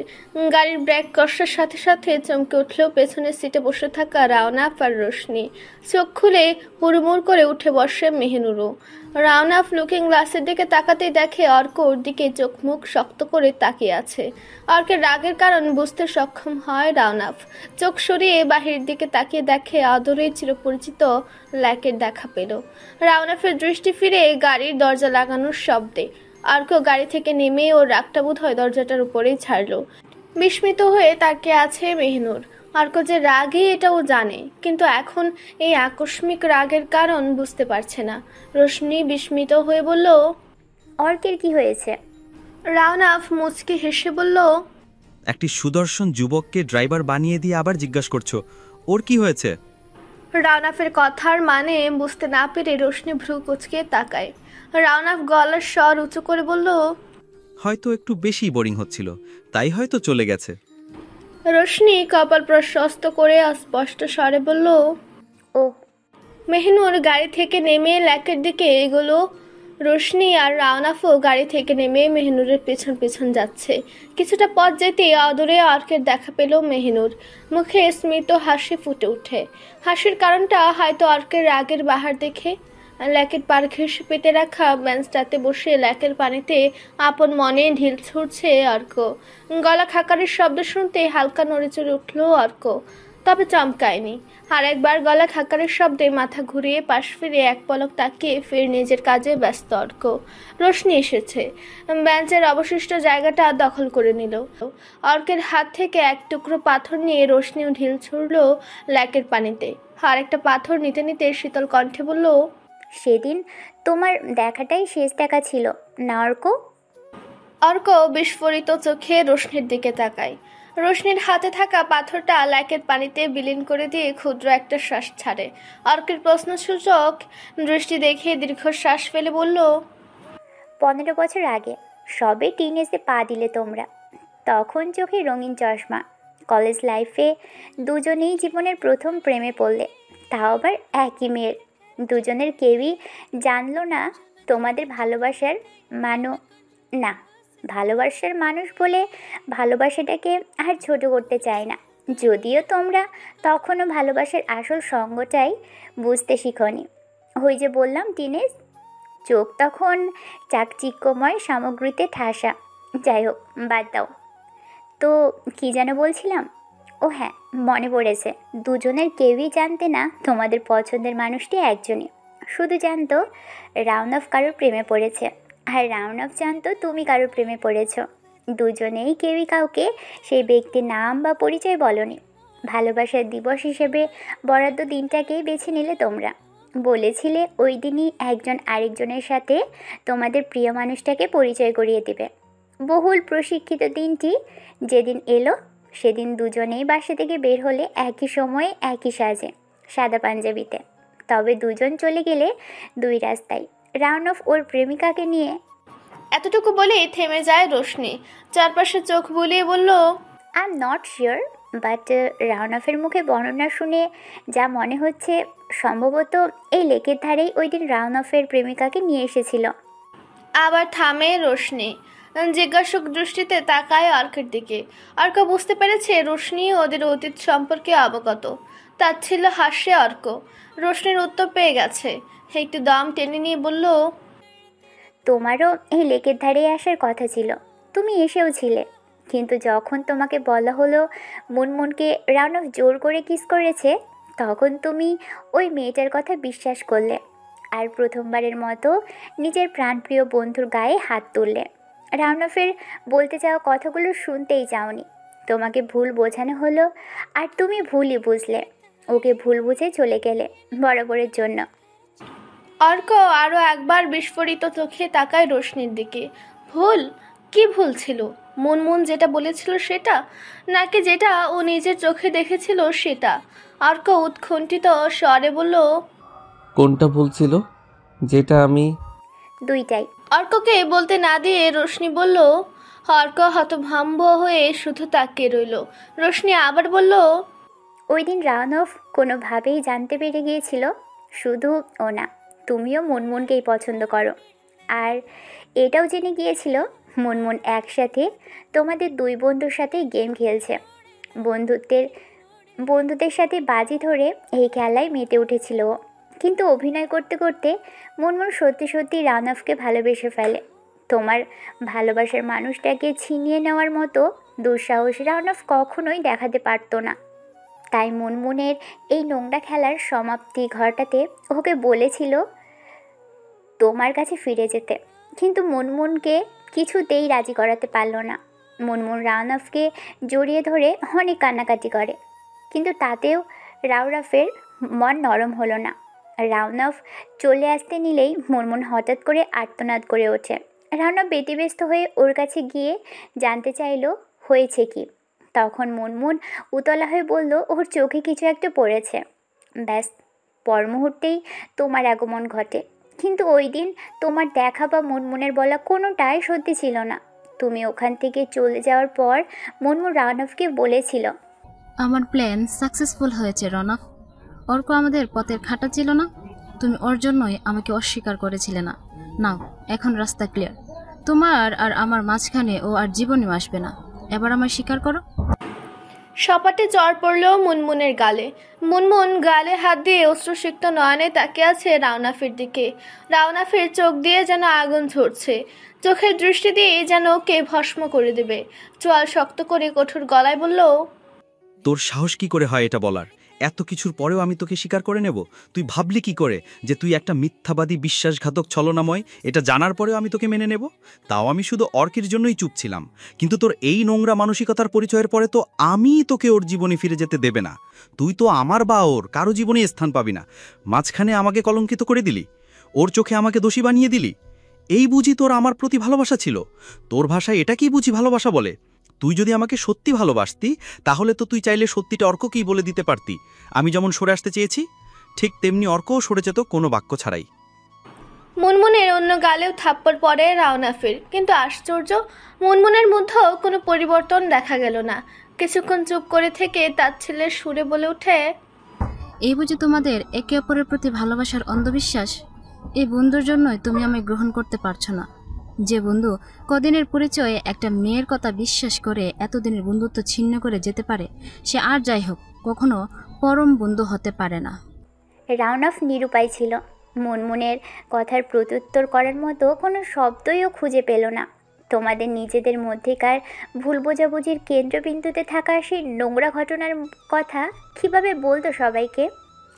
গাড়ির ব্রেক কষার সাথে সাথে চমকে উঠল পেছনের সিটে বসে থাকা রাওনাফ আর রোশনি। চোখ খুলে হুড়মুড় করে উঠে বসে মেহনুরও। রাওনাফ লুকিং গ্লাসের দিকে তাকাতেই দেখে অর্ক ওর দিকে চোখ মুখ শক্ত করে তাকিয়ে আছে। অর্কের রাগের কারণ বুঝতে সক্ষম হয় রাওনাফ। চোখ সরিয়ে বাহিরের দিকে তাকিয়ে দেখে আদরের চিরপরিচিত ল্যাকের দেখা পেল। রাওনাফের দৃষ্টি ফিরে গাড়ির দরজা লাগানোর শব্দে। অর্ক গাড়ি থেকে নেমে ওর রাগটা বোধ হয় দরজাটার উপরেই ছাড়ল। বিস্মিত হয়ে তাকিয়ে আছে মেহনুর। অর্ক যে রাগে এটা ও জানে, কিন্তু এখন এই আকস্মিক রাগের কারণ বুঝতে পারছে না। রোশনি বিস্মিত হয়ে বলল, অর্কের কি হয়েছে? রাওনাফ মুচকি হেসে বলল, একটি সুদর্শন যুবককে ড্রাইভার বানিয়ে দিয়ে আবার জিজ্ঞাসা করছো ওর কি হয়েছে? রাউনাফের কথার মানে বুঝতে না পেরে রোশনি ভ্রু কুচকে তাকায়। রাউনাফ গলার স্বর উঁচু করে বলল, হয়তো একটু বেশি বোরিং হচ্ছিল, তাই হয়তো চলে গেছে। রোশনি কপাল প্রশস্ত করে অস্পষ্ট স্বরে বলল, ও। মেহনুর গাড়ি থেকে নেমে ল্যাকের দিকে এগুলো। রোশনি আর রাউনাফও গাড়ি থেকে নেমে মেহনুরের পেছন পেছন যাচ্ছে। কিছুটা পথ যেতে অদূরে অর্কের দেখা পেল মেহনুর। মুখে স্মিত হাসি ফুটে ওঠে। হাসির কারণটা হয়তো অর্কের রাগের বাহার দেখে। ল্যাকের পার ঘেঁষে পেতে রাখা বেঞ্চটাতে বসে ল্যাকের পানিতে আপন মনে ঢিল ছুড়ছে অর্ক। গলা খাকারের শব্দ শুনতে হালকা নড়েচড়ে উঠল অর্ক, তবে চমকায়নি। আর একবার গলা খাকারের শব্দে মাথা ঘুরিয়ে পাশ ফিরে এক পলক তাকিয়ে ফের নিজের কাজে ব্যস্ত অর্ক। রোশনি এসেছে, বেঞ্চের অবশিষ্ট জায়গাটা দখল করে নিল। অর্কের হাত থেকে এক টুকরো পাথর নিয়ে রোশনিও ঢিল ছুড়ল ল্যাকের পানিতে। আর একটা পাথর নিতে নিতে শীতল কণ্ঠে বলল, সেদিন তোমার দেখাটাই শেষ দেখা ছিল না অর্ক? অর্ক বিস্ফোরিত চোখে রোশনির দিকে তাকায়। রোশনির হাতে থাকা পাথরটা ল্যাকের পানিতে বিলীন করে দিয়ে ক্ষুদ্র একটা শ্বাস ছাড়ে। অর্কের প্রশ্নসূচক দৃষ্টি দেখে দীর্ঘশ্বাস ফেলে বলল, 15 বছর আগে সবে টিনেজে পা দিলে তোমরা। তখন চোখে রঙিন চশমা। কলেজ লাইফে দুজনেই জীবনের প্রথম প্রেমে পড়লে, তাও আবার একই মেয়ের। দুজনের কেউই জানলো না তোমাদের ভালোবাসার না, ভালোবাসার মানুষ বলে ভালোবাসাটাকে আর ছোট করতে চাই না। যদিও তোমরা তখনও ভালোবাসার আসল সঙ্গটাই বুঝতে শিখনি। ওই যে বললাম টিনেজ, চোখ তখন চাকচিক্যময় সামগ্রীতে ঠাসা। যাই হোক, বাদ দাও তো। কী যেন বলছিলাম? ও হ্যাঁ, মনে পড়েছে। দুজনের কেউই জানতে না তোমাদের পছন্দের মানুষটি একজনই। শুধু জানতো রাউনাফ কারোর প্রেমে পড়েছে, আর রাউনাফ জানতো তুমি কারোর প্রেমে পড়েছ। দুজনেই কেউই কাউকে সেই ব্যক্তির নাম বা পরিচয় বলনি। ভালোবাসার দিবস হিসেবে বরাদ্দ দিনটাকেই বেছে নিলে তোমরা। বলেছিলে ওই দিনই একজন আরেকজনের সাথে তোমাদের প্রিয় মানুষটাকে পরিচয় করিয়ে দেবে। বহুল প্রশিক্ষিত দিনটি যেদিন এলো, সেদিন দুজনেই বাসা থেকে বের হলে একই সময়ে একই সাজে, সাদা পাঞ্জাবিতে। তবে দুজন চলে গেলে দুই রাস্তায়। রাউনাফ ওর প্রেমিকাকে নিয়ে। এতটুকু বলে থেমে যায় রোশনি। চারপাশে চোখ বুলিয়ে বলল, I am not sure, but রাউনাফের মুখে বর্ণনা শুনে যা মনে হচ্ছে সম্ভবত এই লেকের ধারেই ওই দিন রাউনাফের প্রেমিকাকে নিয়ে এসেছিল। আবার থামে রোশনি। জিজ্ঞাসক দৃষ্টিতে তাকায় অর্কের দিকে। অর্ক বুঝতে পেরেছে রোশনি ওদের অতীত সম্পর্কে অবগত। তার ছিল হাসে অর্ক। রোশনির উত্তর পেয়ে গেছে। একটু দম টেনে নিয়ে বলল, তোমারও এই লেকের ধারে আসার কথা ছিল, তুমি এসেও ছিলে। কিন্তু যখন তোমাকে বলা হলো মুনমুনকে রাউনাফ জোর করে কিস করেছে, তখন তুমি ওই মেয়েটার কথা বিশ্বাস করলে আর প্রথমবারের মতো নিজের প্রাণপ্রিয় বন্ধুর গায়ে হাত তুললে। রাউনাফের বলতে চাওয়া কথাগুলো শুনতেই চাওনি। তোমাকে ভুল বোঝানো হলো আর তুমি ভুলই বুঝলে। ওকে ভুল বুঝে চলে গেলে বরাবরের জন্য। অর্ক আরও একবার বিস্ফোরিত চোখে তাকায় রোশনির দিকে। ভুল? কি ভুল ছিল? মুনমুন যেটা বলেছিল সেটা, নাকি যেটা ও নিজের চোখে দেখেছিল সেটা? অর্ক উৎকণ্ঠিত স্বরে বলল, কোনটা বলছিল? যেটা আমি। দুইটাই। অর্ককে বলতে না দিয়ে রোশনি বলল। অর্ক হতভম্ব হয়ে শুধু তাকিয়ে রইল। রোশনি আবার বলল, ওই দিন রাউনাফ কোনোভাবেই জানতে পেরে গিয়েছিল শুধু ও না, তুমিও মুনমুনকেই পছন্দ করো। আর এটাও জেনে গিয়েছিল মুনমুন একসাথে তোমাদের দুই বন্ধুর সাথে গেম খেলছে। বন্ধুদের সাথে বাজি ধরে এই খেলায় মেতে উঠেছিল ও। কিন্তু অভিনয় করতে করতে মুনমুন সত্যি সত্যি রাউনাফকে ভালোবেসে ফেলে। তোমার ভালোবাসার মানুষটাকে ছিনিয়ে নেওয়ার মতো দুঃসাহস রাউনাফ কখনোই দেখাতে পারতো না। তাই মুনমুনের এই নোংরা খেলার সমাপ্তি ঘটাতে ওকে বলেছিল তোমার কাছে ফিরে যেতে। কিন্তু মুনমুনকে কিছুতেই রাজি করাতে পারল না। মুনমুন রাউনাফকে জড়িয়ে ধরে অনেক কান্নাকাটি করে, কিন্তু তাতেও রাউনাফের মন নরম হলো না। রাউনাফ চলে আসতে নিলেই মুনমুন হঠাৎ করে আর্তনাদ করে ওঠে। রাউনাফ ব্যতিব্যস্ত হয়ে ওর কাছে গিয়ে জানতে চাইল হয়েছে কি। তখন মুনমুন উতলা হয়ে বলল ওর চোখে কিছু একটা পড়েছে। ব্যাস পর মুহূর্তেই তোমার আগমন ঘটে। কিন্তু ওই দিন তোমার দেখা বা মুনমুনের বলা কোনোটাই সত্যি ছিল না। তুমি ওখান থেকে চলে যাওয়ার পর মুনমুন রানফকে বলেছিল, আমার প্ল্যান সাকসেসফুল হয়েছে রনফ। অর্ক আমাদের পথের খাটা ছিল না, তুমি ওর জন্যই আমাকে অস্বীকার করেছিলে না। নাও এখন রাস্তা ক্লিয়ার, তোমার আর আমার মাঝখানে ও আর জীবনেও আসবে না। এবার আমায় স্বীকার করো। সপাটে জ্বর পড়ল মুনমুনের গালে। মুনমুন গালে হাত দিয়ে অশ্রুসিক্ত নয়নে তাকিয়ে আছে রাওনাফের দিকে। রাওনাফের চোখ দিয়ে যেন আগুন ঝরছে, চোখের দৃষ্টি দিয়ে যেন কে ভস্ম করে দেবে। চোয়াল শক্ত করে কঠোর গলায় বলল, তোর সাহস কি করে হয় এটা বলার? এত কিছুর পরেও আমি তোকে স্বীকার করে নেব? তুই ভাবলি কি করে যে তুই একটা মিথ্যাবাদী, বিশ্বাসঘাতক, ছলনাময়? এটা জানার পরেও আমি তোকে মেনে নেব? তাও আমি শুধু অর্কের জন্যই চুপ ছিলাম। কিন্তু তোর এই নোংরা মানসিকতার পরিচয়ের পরে তো আমি তোকে ওর জীবনে ফিরে যেতে দেবে না। তুই তো আমার বা ওর কারো জীবনে স্থান পাবি না। মাঝখানে আমাকে কলঙ্কিত করে দিলি, ওর চোখে আমাকে দোষী বানিয়ে দিলি। এই বুঝি তোর আমার প্রতি ভালোবাসা ছিল? তোর ভাষায় এটা কি বুঝি ভালোবাসা বলে? তুই যদি আমাকে সত্যি ভালোবাসতি তাহলে তো তুই চাইলে সত্যিটা অর্ককেই বলে দিতে পারতি। আমি যেমন সরে আসতে চেয়েছি ঠিক তেমনি অর্কও সরে যেত কোনো বাক্য ছাড়াই। মুনমুনের অন্য গালেও থাপ্পড় পড়ে রাওনাফের, কিন্তু আশ্চর্য, মুনমুনের মধ্যেও কোনো পরিবর্তন দেখা গেল না। কিছুক্ষণ চুপ করে থেকে তার ছেলের সুরে বলে ওঠে, এই বুঝি তোমাদের একে অপরের প্রতি ভালোবাসার অন্ধবিশ্বাস? এই বন্ধুর জন্যই তুমি আমায় গ্রহণ করতে পারছো না। যে বন্ধু কদিনের পরিচয়ে একটা মেয়ের কথা বিশ্বাস করে এতদিনের বন্ধুত্ব ছিন্ন করে যেতে পারে, সে আর যাই হোক কখনো পরম বন্ধু হতে পারে না। রাওনাফ নিরুপায় ছিল। মুনমুনের কথার প্রত্যুত্তর করার মতো কোনো শব্দইও খুঁজে পেল না। তোমাদের নিজেদের মধ্যেকার ভুল বোঝাবুঝির কেন্দ্রবিন্দুতে থাকা সেই নোংরা ঘটনার কথা কীভাবে বলতো সবাইকে?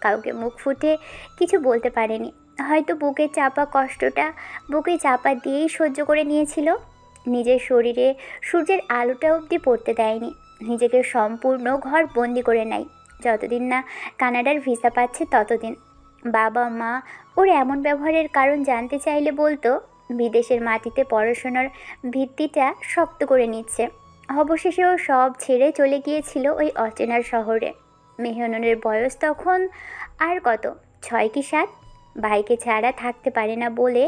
কাউকে মুখ ফুটে কিছু বলতে পারেনি। হয়তো বুকে চাপা কষ্টটা বুকে চাপা দিয়েই সহ্য করে নিয়েছিল। নিজের শরীরে সূর্যের আলোটা অবধি পড়তে দেয়নি। নিজেকে সম্পূর্ণ ঘর বন্দি করে নেয়। যতদিন না কানাডার ভিসা পাচ্ছে ততদিন। বাবা মা ওর এমন ব্যবহারের কারণ জানতে চাইলে বলতো বিদেশের মাটিতে পড়াশোনার ভিত্তিটা শক্ত করে নিচ্ছে। অবশেষে ও সব ছেড়ে চলে গিয়েছিল ওই অচেনার শহরে। মেহনুনের বয়স তখন আর কত, 6 কি 7। ভাইকে ছাড়া থাকতে পারে না বলে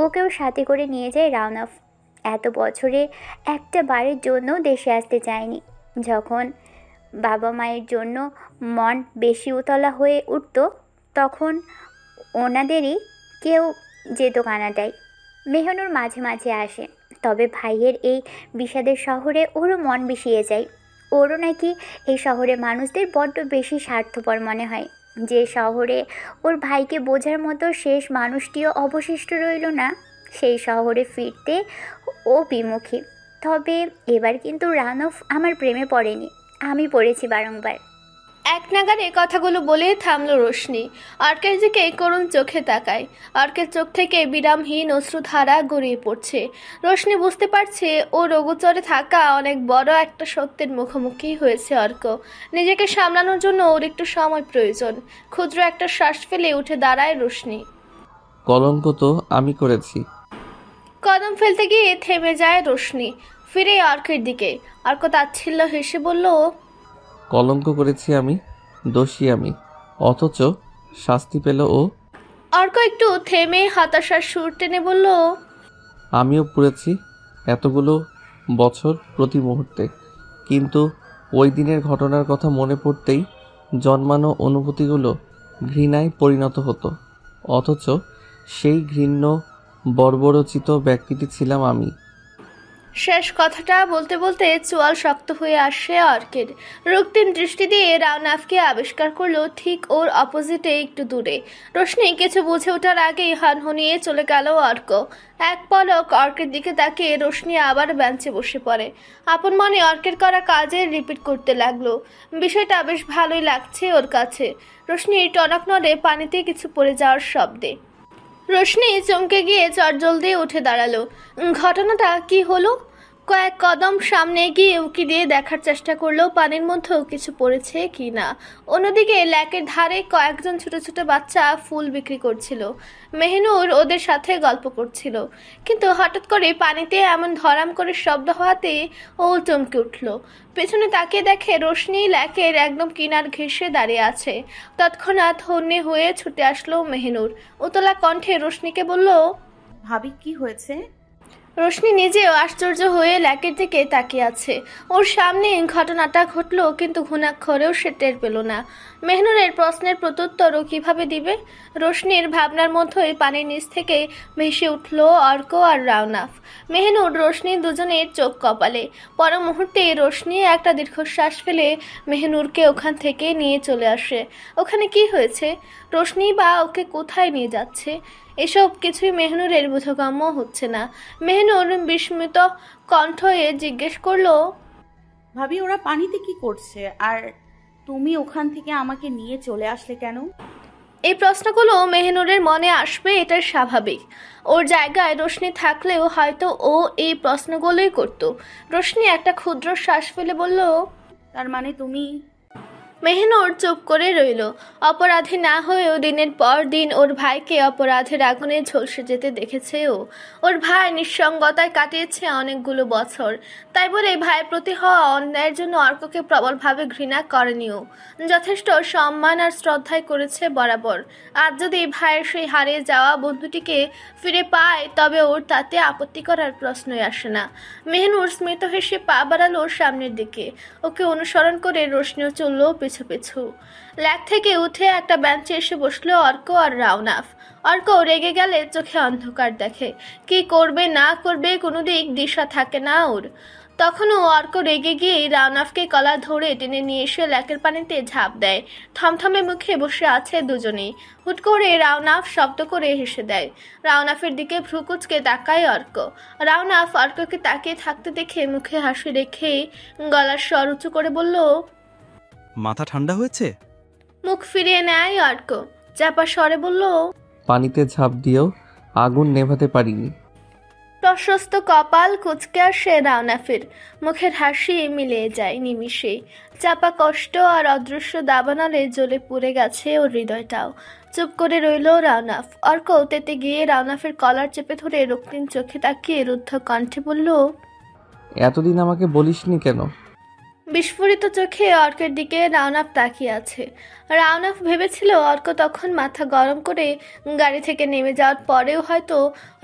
ওকেও সাথে করে নিয়ে যায় রাওনাফ। এত বছরে একটা বারের জন্য দেশে আসতে চায়নি। যখন বাবা মায়ের জন্য মন বেশি উতলা হয়ে উঠত তখন ওনাদেরই কেউ যেত কানাডায়। মেহনুর মাঝে মাঝে আসে, তবে ভাইয়ের এই বিষাদের শহরে ওরও মন বিষিয়ে যায়। ওরও নাকি এই শহরে মানুষদের বড্ড বেশি স্বার্থপর মনে হয়। যে শহরে ওর ভাইকে বোঝার মতো শেষ মানুষটিও অবশিষ্ট রইল না, সেই শহরে ফিরতে ও বিমুখী। তবে এবার কিন্তু রানফ আমার প্রেমে পড়েনি, আমি পড়েছি বারংবার। এক নাগারে কথাগুলো বলে থামলো রোশনি। অর্কের দিকে করুণ চোখে তাকায়। অর্কের চোখ থেকে বিরামহীন অশ্রুধারা গড়িয়ে পড়ছে। রোশনি বুঝতে পারছে ও রোগোচরে থাকা অনেক বড় একটা সত্যের মুখোমুখি হয়েছে অর্ক। নিজেকে সামলানোর জন্য ওর একটু সময় প্রয়োজন। ক্ষুদ্র একটা শ্বাস ফেলে উঠে দাঁড়ায় রোশনি। কলঙ্ক তো আমি করেছি। কদম ফেলতে গিয়ে থেমে যায় রোশনি, ফিরে অর্কের দিকে। অর্ক তাচ্ছিল্য হেসে বলল, কলঙ্ক করেছি আমি, দোষী আমি, অথচ শাস্তি পেল ও। অর্ক একটু থেমে হতাশার সুর টেনে বলল, আমিও পুড়েছি এতগুলো বছর প্রতি মুহূর্তে, কিন্তু ওই দিনের ঘটনার কথা মনে পড়তেই জন্মানো অনুভূতিগুলো ঘৃণায় পরিণত হতো। অথচ সেই ঘৃণ্য বর্বরচিত ব্যক্তিটি ছিলাম আমি। শেষ কথাটা বলতে বলতে চোয়াল শক্ত হয়ে আসে অর্কের। রক্তিম দৃষ্টি দিয়ে রাওনাফকে আবিষ্কার করলো ঠিক ওর অপোজিটে একটু দূরে। রোশনি কিছু বুঝে ওঠার আগেই হনহনিয়ে চলে গেল অর্ক। এক পলক অর্কের দিকে তাকিয়ে রোশনি আবার বেঞ্চে বসে পড়ে। আপন মনে অর্কের করা কাজে রিপিট করতে লাগলো। বিষয়টা বেশ ভালোই লাগছে ওর কাছে। রোশনি টনক নড়ে পানিতে কিছু পড়ে যাওয়ার শব্দে। রোশনি চমকে গিয়ে চটজলদি উঠে দাঁড়ালো। ঘটনাটা কি হলো? কয়েক কদম সামনে এগিয়ে উকি দিয়ে দেখার চেষ্টা করলেও পানির মধ্যেও কিছু পড়েছে কি না। অন্যদিকে লেকের ধারে কয়েকজন ছোট ছোট বাচ্চা ফুল বিক্রি করছিল। মেহনুর ওদের সাথে গল্প করছিল, কিন্তু হঠাৎ করে পানিতে এমন ধরাম করে শব্দ হওয়াতে ও চমকে উঠল। পেছনে তাকিয়ে দেখে রোশনি লেকের একদম কিনার ঘেঁষে দাঁড়িয়ে আছে। তৎক্ষণাৎ হন্যে হয়ে ছুটে আসলো মেহনুর। উতলা কণ্ঠে রোশনিকে বলল, ভাবি কি হয়েছে? রোশনি নিজেও আশ্চর্য হয়ে লেকের দিকে তাকিয়ে আছে। ওর সামনে ঘটনাটা ঘটলো, কিন্তু ঘুণাক্ষরেও সে টের পেল না। মেহনুরের প্রশ্নের প্রত্যুত্তরও কিভাবে দিবে? রোশনির ভাবনার মধ্যেই পানির নিচ থেকে ভেসে উঠল অর্ক আর রাওনাফ। মেহনুর রোশনি দুজনের চোখ কপালে। পর মুহূর্তে রোশনি একটা দীর্ঘশ্বাস ফেলে মেহনুরকে ওখান থেকে নিয়ে চলে আসে। ওখানে কি হয়েছে? রোশনি বা ওকে কোথায় নিয়ে যাচ্ছে? এসব কিছুই মেহনুরের বোধগম্য হচ্ছে না। মেহনুর বিস্মিত কণ্ঠে জিজ্ঞেস করলো, ভাবি ওরা পানিতে কি করছে, আর তুমি ওখান থেকে আমাকে নিয়ে চলে আসলে কেন? এই প্রশ্নগুলো মেহনুরের মনে আসবে, এটা স্বাভাবিক। ওর জায়গায় রোশনি থাকলেও হয়তো ও এই প্রশ্নগুলোই করত। রোশনি একটা ক্ষুদ্র শ্বাস ফেলে বলল, তার মানে তুমি? মেহনুর চুপ করে রইল। অপরাধী না হয়েও দিনের পর দিন ওর ভাইকে অপরাধের আগুনে ঝলসে যেতে দেখেছে ও। ওর ভাই নিঃসঙ্গতায় কাটিয়েছে অনেকগুলো বছর, তাই বলে ভাইয়ের প্রতি হওয়া অন্যায়ের জন্য অর্ককে প্রবলভাবে ঘৃণা করেনিও। যথেষ্ট সম্মান আর শ্রদ্ধাই করেছে বরাবর। আজ যদি ভাইয়ের সেই হারিয়ে যাওয়া বন্ধুটিকে ফিরে পায়, তবে ওর তাতে আপত্তি করার প্রশ্নই আসে না। মেহনুর স্মিত হেসে পা বাড়ালো ওর সামনের দিকে। ওকে অনুসরণ করে রোশনিও চলল পিছু পিছু। লেক থেকে উঠে একটা বেঞ্চে এসে বসলো অর্ক আর রাওনাফ। অর্ক রেগে গেলে চোখে অন্ধকার দেখে। কি করবে না করবে কোনো দিক দিশা থাকে না ওর। তখনও অর্ক রেগে গিয়ে রাওনাফকে কলা ধরে টেনে নিয়ে এসে লেকের পানিতে ঝাঁপ দেয়। থমথমে মুখে বসে আছে দুজনেই। হুট করে রাওনাফ শব্দ করে হেসে দেয়। রাওনাফের দিকে ভ্রুকুচকে তাকায় অর্ক। রাওনাফ অর্ককে তাকিয়ে থাকতে দেখে মুখে হাসি রেখে গলার স্বর উঁচু করে বলল, মাথা ঠান্ডা হয়েছে? মুখ ফিরিয়ে নেয় অর্ক। চাপা স্বরে বলল, পানিতে ঝাঁপ দিয়েও আগুন নেভাতে পারিনি। প্রশস্ত কপাল কুচকে আসে রাওনাফের। মুখের হাসি মিলিয়ে যায় নিমিষে। চাপা কষ্ট আর অদৃশ্য দাবানলে জ্বলে পুড়ে গেছে ওর হৃদয়টাও। চুপ করে রইল রাওনাফ। অর্ক তেতে গিয়ে রাওনাফের কলার চেপে ধরে রক্তিম চোখে তাকিয়ে রুদ্ধ কণ্ঠে বলল, এতদিন আমাকে বলিসনি কেন? বিস্ফোরিত চোখে অর্কের দিকে রাওনাফ তাকিয়ে আছে। রাওনাফ ভেবেছিল অর্ক তখন মাথা গরম করে গাড়ি থেকে নেমে যাওয়ার পরেও হয়তো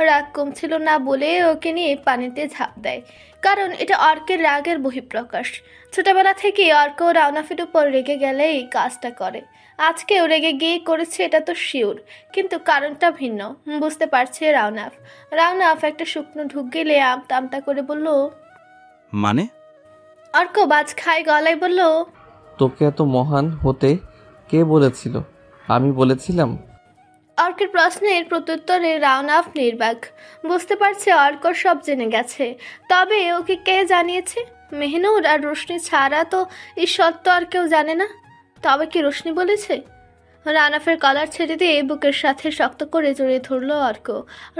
রাগ কমছিল না বলে ওকে নিয়ে পানিতে ঝাঁপ দেয়, কারণ এটা অর্কের রাগের বহিঃপ্রকাশ। ছোটবেলা থেকে অর্ক রাওনাফের উপর রেগে গেলে এই কাজটা করে। আজকেও রেগে গিয়ে করেছে, এটা তো শিওর, কিন্তু কারণটা ভিন্ন। বুঝতে পারছে রাওনাফ। রাওনাফ একটা শুকনো ঢুক গেলে আমতা আমতা করে বলল, মানে? অর্ক বাজ খাই গলায় বলল, তোকে এত মহান হতে কে বলেছিল? আমি বলেছিলাম? অর্কের প্রশ্নের প্রত্যুত্তরে রাওনাফ নির্বাক। বুঝতে পারছে অর্ক সব জেনে গেছে। তবে ওকে কে জানিয়েছে? মেহনুর আর রোশনি ছাড়া তো এই সত্য আর কেউ জানে না। তবে কি রোশনি বলেছে? রাওনাফের কলার ছেড়ে দিয়ে বুকের সাথে শক্ত করে জড়িয়ে ধরল অর্ক।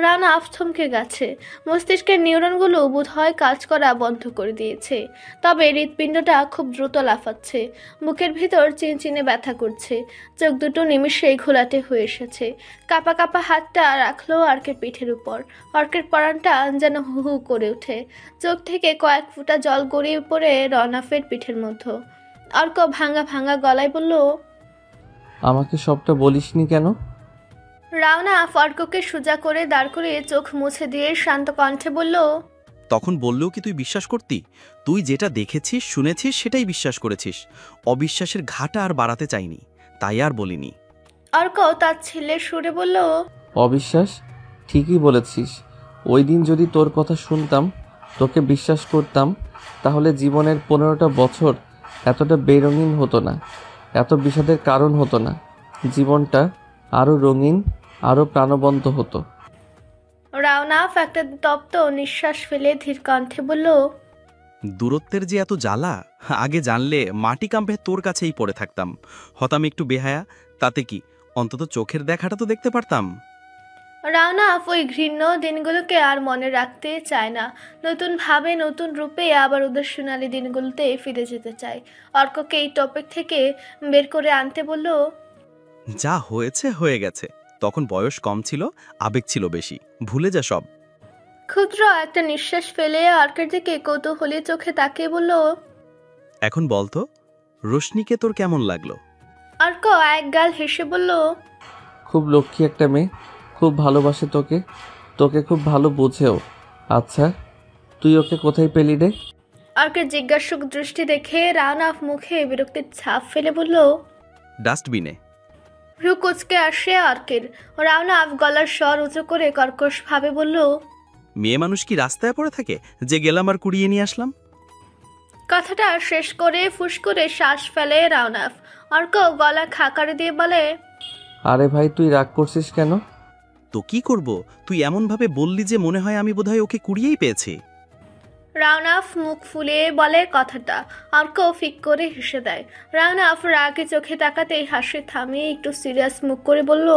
রাওনাফ থমকে গেছে। মস্তিষ্কের নিউরনগুলো বোধহয় কাজ করা বন্ধ করে দিয়েছে। তবে হৃৎপিণ্ডটা খুব দ্রুত লাফাচ্ছে। বুকের ভিতর চিনচিনে ব্যথা করছে। চোখ দুটো নিমিষেই ঘোলাটে হয়ে এসেছে। কাপা কাপা হাতটা রাখলো অর্কের পিঠের উপর। অর্কের পরানটা যেন হু হু করে ওঠে। চোখ থেকে কয়েক ফোঁটা জল গড়িয়ে পড়ে রাওনাফের পিঠের মধ্যে। অর্ক ভাঙা ভাঙা গলায় বলল, আমাকে সবটা বলিসনি কেন? রাওনাফ অর্ককে সোজা করে দাঁড় করিয়ে চোখ মুছে দিয়ে শান্ত কণ্ঠে বলল, তখন বললেও কি তুই বিশ্বাস করতি? তুই যেটা দেখেছিস শুনেছিস সেটাই বিশ্বাস করেছিস। অবিশ্বাসের ঘাটা আর বাড়াতে চাইনি, তাই আর বলিনি। অর্ক তার ছেলের সুরে বলল, অবিশ্বাস? ঠিকই বলেছিস। ওই দিন যদি তোর কথা শুনতাম, তোকে বিশ্বাস করতাম, তাহলে জীবনের 15টা বছর এতটা বেরঙিন হতো না, এত বিষাদের কারণ হতো না। জীবনটা আরও রঙিন, আরও প্রাণবন্ত হতো। রাওনাফ একটা তপ্ত নিঃশ্বাস ফেলে ধীর কণ্ঠে বলল, দূরত্বের যে এত জ্বালা, আগে জানলে মাটি কাম্পে তোর কাছেই পড়ে থাকতাম। হতাম একটু বেহায়া, তাতে কি, অন্তত চোখের দেখাটা তো দেখতে পারতাম। রাওনাফ ওই ঘৃণ্য দিনগুলোকে আর মনে রাখতে চায় না। নতুনভাবে নতুন রূপে আবার ওদের সোনালি দিনগুলোতে ফিরে যেতে চায়। অর্ককে এই টপিক থেকে বের করে আনতে বলল, যা হয়েছে হয়ে গেছে, তখন বয়স কম ছিল, আবেগ ছিল বেশি, ভুলে যা সব। ক্ষুদ্র একটা নিঃশ্বাস ফেলে অর্কের দিকে কৌতূহলী চোখে তাকিয়ে বলল, এখন বলতো রোশনিকে তোর কেমন লাগলো? অর্ক এক গাল হেসে বলল, খুব লক্ষ্মী একটা মেয়ে, খুব ভালোবাসে তোকে, তোকে খুব ভালো বোঝেও। আচ্ছা, তুই ওকে কোথায় পেলি রে? অর্কের জিজ্ঞাসুক দৃষ্টি দেখে রাওনাফ মুখে বিরক্তির ছাপ ফেলে বলল, ডাস্টবিনে। ভ্রু কুচকে আসে অর্কের। রাওনাফ গলার স্বর উঁচু করে কর্কশ ভাবে বলল, মেয়ে মানুষ কি রাস্তায় পড়ে থাকে যে গেলাম আর কুড়িয়ে নিয়ে আসলাম? কথাটা শেষ করে ফুস করে শ্বাস ফেলে রাওনাফ। অর্ক গলা খাকারে দিয়ে বলে, আরে ভাই, তুই রাগ করছিস কেন? তো কি করব, তুই এমনভাবে বললি যে মনে হয় আমি বোধহয় ওকে কুড়িয়েই পেয়েছি। রাওনাফ মুখ ফুলে বলে কথাটা। অর্ক ফিক করে হেসে দেয়। রাওনাফ রাগে চোখে তাকাতেই হাসি থামিয়ে একটু সিরিয়াস মুখ করে বলল,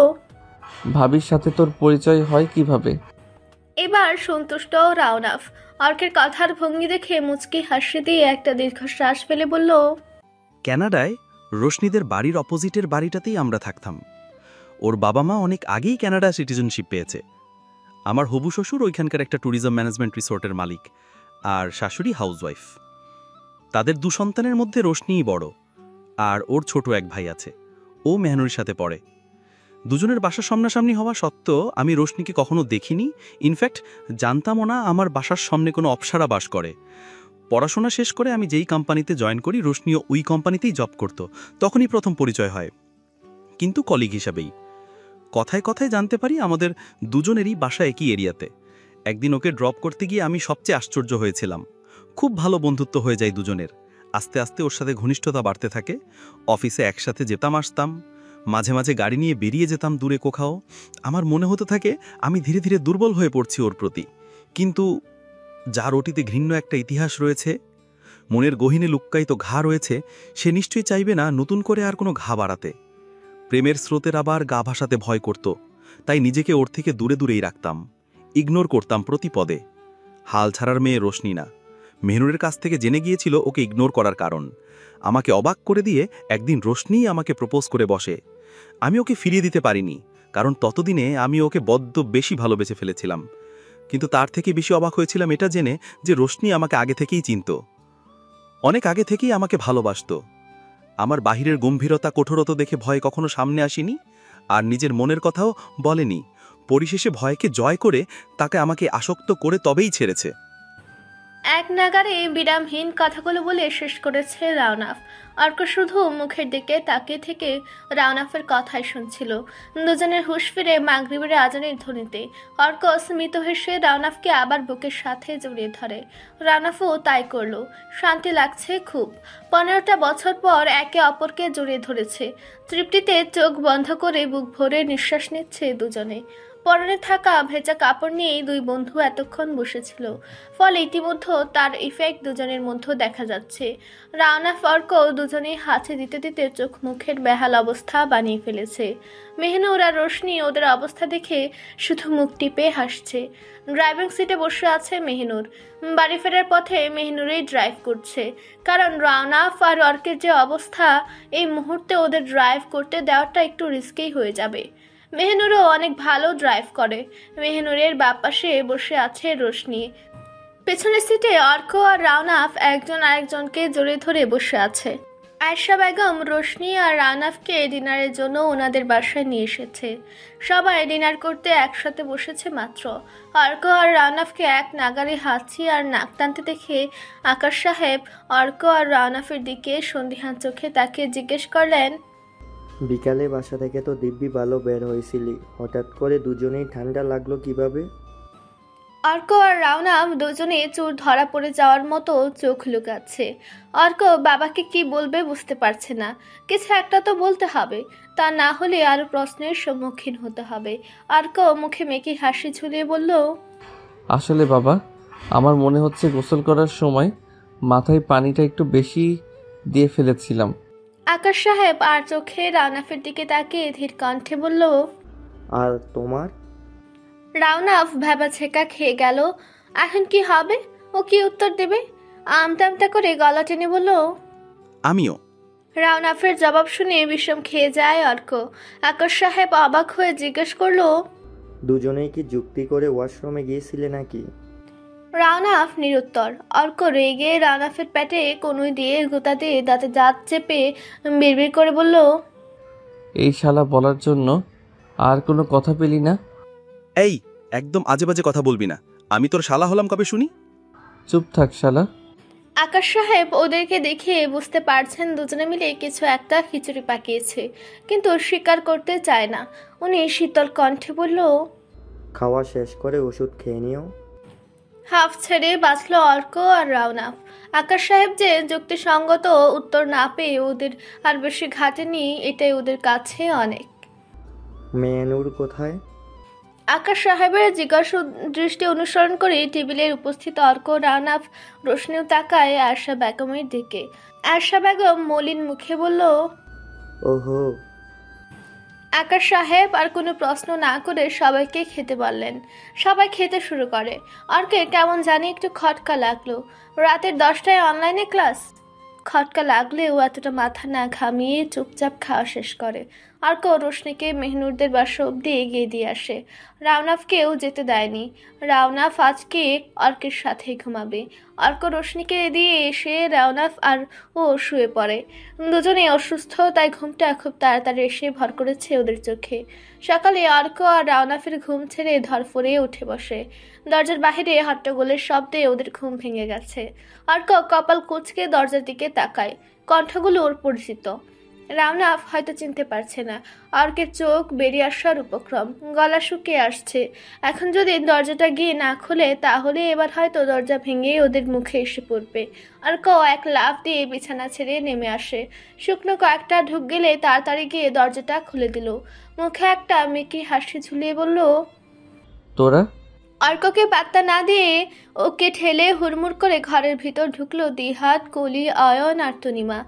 ভাবির সাথে তোর পরিচয় হয় কিভাবে? এবার সন্তুষ্ট রাওনাফ। অর্কের কথার ভঙ্গি দেখে মুচকি হাসি দিয়ে একটা দীর্ঘশ্বাস ফেলে বলল, কানাডায় রোশনিদের বাড়ির অপোজিটের বাড়িটাতেই আমরা থাকতাম। ওর বাবা মা অনেক আগেই কানাডা সিটিজেনশিপ পেয়েছে। আমার হবু শ্বশুর ওইখানকার একটা ট্যুরিজম ম্যানেজমেন্ট রিসোর্টের মালিক, আর শাশুড়ি হাউসওয়াইফ। তাদের 2 সন্তানের মধ্যে রোশনিই বড়, আর ওর ছোট এক ভাই আছে, ও মেহনুরের সাথে পড়ে। দুজনের বাসা সামনাসামনি হওয়া সত্ত্বেও আমি রোশনিকে কখনো দেখিনি, ইনফ্যাক্ট জানতামও না আমার বাসার সামনে কোনো অপ্সরা বাস করে। পড়াশোনা শেষ করে আমি যেই কোম্পানিতে জয়েন করি, রোশনিও ওই কোম্পানিতেই জব করত। তখনই প্রথম পরিচয় হয়, কিন্তু কলিগ হিসাবেই। কথায় কথায় জানতে পারি আমাদের দুজনেরই বাসা একই এরিয়াতে। একদিন ওকে ড্রপ করতে গিয়ে আমি সবচেয়ে আশ্চর্য হয়েছিলাম। খুব ভালো বন্ধুত্ব হয়ে যায় দুজনের। আস্তে আস্তে ওর সাথে ঘনিষ্ঠতা বাড়তে থাকে। অফিসে একসাথে যেতাম আসতাম, মাঝে মাঝে গাড়ি নিয়ে বেরিয়ে যেতাম দূরে কোথাও। আমার মনে হতে থাকে আমি ধীরে ধীরে দুর্বল হয়ে পড়ছি ওর প্রতি। কিন্তু যার ওটিতে ঘৃণ্য একটা ইতিহাস রয়েছে, মনের গহীনে লুক্কায়িত ঘা রয়েছে, সে নিশ্চয়ই চাইবে না নতুন করে আর কোনো ঘা বাড়াতে। প্রেমের স্রোতের আবার গা ভাসাতে ভয় করত, তাই নিজেকে ওর থেকে দূরে দূরেই রাখতাম, ইগনোর করতাম প্রতি পদে। হাল ছাড়ার মেয়ে রোশনি না, মেহনুরের কাছ থেকে জেনে গিয়েছিল ওকে ইগনোর করার কারণ। আমাকে অবাক করে দিয়ে একদিন রোশনিই আমাকে প্রপোজ করে বসে। আমি ওকে ফিরিয়ে দিতে পারিনি, কারণ ততদিনে আমি ওকে বড্ড বেশি ভালোবেসে ফেলেছিলাম। কিন্তু তার থেকে বেশি অবাক হয়েছিলাম এটা জেনে যে রোশনি আমাকে আগে থেকেই চিনত, অনেক আগে থেকেই আমাকে ভালোবাসত। আমার বাহিরের গম্ভীরতা কঠোরতা দেখে ভয় কখনো সামনে আসেনি, আর নিজের মনের কথাও বলেনি। পরিশেষে ভয়কে জয় করে তাকে আমাকে আসক্ত করে তবেই ছেড়েছে। এক নাগারে বিরামহীন কথাগুলো বলে শেষ করেছে রাওনাফ। অর্ক শুধু মুখের দিকে তাকিয়ে থেকে রাওনাফের কথাই শুনছিল। দুজনের হুঁশ ফিরে মাগরিবের আজানের ধ্বনিতে অর্ক স্মিত হেসে রাওনাফকে আবার বুকের সাথে জড়িয়ে ধরে। রাওনাফও তাই করলো। শান্তি লাগছে খুব। 15টা বছর পর একে অপরকে জড়িয়ে ধরেছে। তৃপ্তিতে চোখ বন্ধ করে বুক ভরে নিঃশ্বাস নিচ্ছে দুজনে। পরনে থাকা ভেজা কাপড় নিয়েই 2 বন্ধু এতক্ষণ বসেছিল, ফলে ইতিমধ্যে তার ইফেক্ট দুজনের মধ্যে দেখা যাচ্ছে। রাওনাফ অর্ক দুজনেই হাতে দিতে দিতে চোখ মুখের বেহাল অবস্থা বানিয়ে ফেলেছে। মেহনুর আর রোশনি ওদের অবস্থা দেখে শুধু মুখ টিপে হাসছে। ড্রাইভিং সিটে বসে আছে মেহনুর। বাড়ি ফেরার পথে মেহনুরই ড্রাইভ করছে, কারণ রাওনাফ আর অর্কের যে অবস্থা, এই মুহূর্তে ওদের ড্রাইভ করতে দেওয়াটা একটু রিস্কি হয়ে যাবে। মেহনুরও অনেক ভালো ড্রাইভ করে। মেহনুরের বাম পাশে বসে আছে রোশনি। পেছনের সিটে অর্ক আর রাওনাফ একজন আরেকজনকে জড়িয়ে ধরে বসে আছে। আয়েশা বেগম রোশনি আর রাওনাফকে ডিনারের জন্য ওনাদের বাসায় নিয়ে এসেছে। সবাই ডিনার করতে একসাথে বসেছে মাত্র। অর্ক আর রাওনাফকে এক নাগারে হাঁচি আর নাক টানতে দেখে আকাশ সাহেব অর্ক আর রাওনাফের দিকে সন্দিহান চোখে তাকে জিজ্ঞেস করলেন, বিকালে বাসা থেকে তো দিব্যি ভালো বের হয়েছিলি, হঠাৎ করে দুজনেই ঠান্ডা লাগলো কিভাবে? অর্ক আর রাওনাফ দুজনে চোর ধরা পড়ে যাওয়ার মতো চোখ লুকাচ্ছে। অর্ক বাবাকে কি বলবে বুঝতে পারছে না। কিছু একটা তো বলতে হবে, তা না হলে আরো প্রশ্নের সম্মুখীন হতে হবে। অর্ক মুখে মেকি হাসি ঝুলিয়ে বলল, আসলে বাবা, আমার মনে হচ্ছে গোসল করার সময় মাথায় পানিটা একটু বেশি দিয়ে ফেলেছিলাম। আকাশ সাহেব আর চোখে রাওনাফের দিকে তাকিয়ে ধীর কণ্ঠে বলল, আর তোমার? রাউনাফ ভ্যাবাছেকা খেয়ে গেল। এখন কি হবে? ও কি উত্তর দেবে? আমতা আমতা করে গলা টেনে বলল, আমিও। রাউনাফের জবাব শুনে বিষম খেয়ে যায় অর্ক। আকাশ সাহেব অবাক হয়ে জিজ্ঞেস করলো, দুজনেই কি যুক্তি করে ওয়াশরুমে গিয়েছিলে নাকি? রাউনাফ নিরুত্তর। অর্ক রেগে রাউনাফের পেটে কনুই দিয়ে গুতা দিয়ে দাঁতে দাঁত চেপে বিড়বিড় করে বলল, এই শালা বলার জন্য আর কোনো কথা পেলি না? এই একদম আজে বাজে কথা বলবি না। আমি তোর শালা হলাম কবে শুনি? চুপ থাক শালা। আকাশ সাহেব ওদেরকে দেখে বুঝতে পারছেন দুজনে মিলে কিছু একটা খিচুড়ি পাকিয়েছে, কিন্তু স্বীকার করতে চায় না। উনি শীতল কণ্ঠে বলল, খাওয়া শেষ করে ওষুধ খেয়ে নিও। হাফ ছেড়ে বাঁচল অর্ক আর রাউনাফ। আকাশ সাহেব যে যুক্তিসঙ্গত উত্তর না পেয়ে ওদের আর বেশি ঘাটেনি, এটাই ওদের কাছে অনেক। মেয়েনুর কোথায়? আকাশ সাহেবের জিজ্ঞাসু দৃষ্টি অনুসরণ করে টেবিলের উপস্থিত অর্ক, রাউনাফ, রোশনিও তাকায় আয়শা বেগমের দিকে। আয়শা বেগম মলিন মুখে বলল, ওহো। আকাশ সাহেব আর কোনো প্রশ্ন না করে সবাইকে খেতে বললেন। সবাই খেতে শুরু করে। অর্কে কেমন জানি একটু খটকা লাগলো। রাতের 10টায় অনলাইনে ক্লাস। খটকা লাগলেও এতটা মাথা না ঘামিয়ে চুপচাপ খাওয়া শেষ করে। অর্ক রোশনিকে মেহনুরদের বাসা অব্দি এগিয়ে দিয়ে আসে। রাউনাফকেও যেতে দেয়নি। রাউনাফ আজকে অর্কের সাথেই ঘুমাবে। অর্ক রোশনিকে দিয়ে এসে রাউনাফ আর ও শুয়ে পড়ে। দুজনেই অসুস্থ, তাই ঘুমটা খুব তাড়াতাড়ি এসে ভর করেছে ওদের চোখে। সকালে অর্ক আর রাউনাফের ঘুম ছেড়ে ধরফরে উঠে বসে। দরজার বাহিরে হট্টগোলের শব্দে ওদের ঘুম ভেঙে গেছে। অর্ক কপাল কুঁচকে দরজার দিকে তাকায়। কণ্ঠগুলো ওর পরিচিত। রাউনাফ হয়তো চিনতে পারছে না। অর্কের চোখ বেরিয়ে আসার উপক্রম, গলা শুকিয়ে আসছে। এখন যদি দরজাটা গিয়ে না খুলে, তাহলে এবার হয়তো দরজা ভেঙে ওদের মুখে এসে পড়বে। অর্ক এক লাফ দিয়ে বিছানা ছেড়ে নেমে আসে। শুকনো কয়েকটা ঢুক গেলে তাড়াতাড়ি গিয়ে দরজাটা খুলে দিল। মুখে একটা মেকি হাসি ঝুলিয়ে বলল, তোরা? অর্ককে পাত্তা না দিয়ে ওকে ঠেলে হুড়মুড় করে ঘরের ভিতর ঢুকলো দিহাত, কলি, অয়ন আর তনিমা।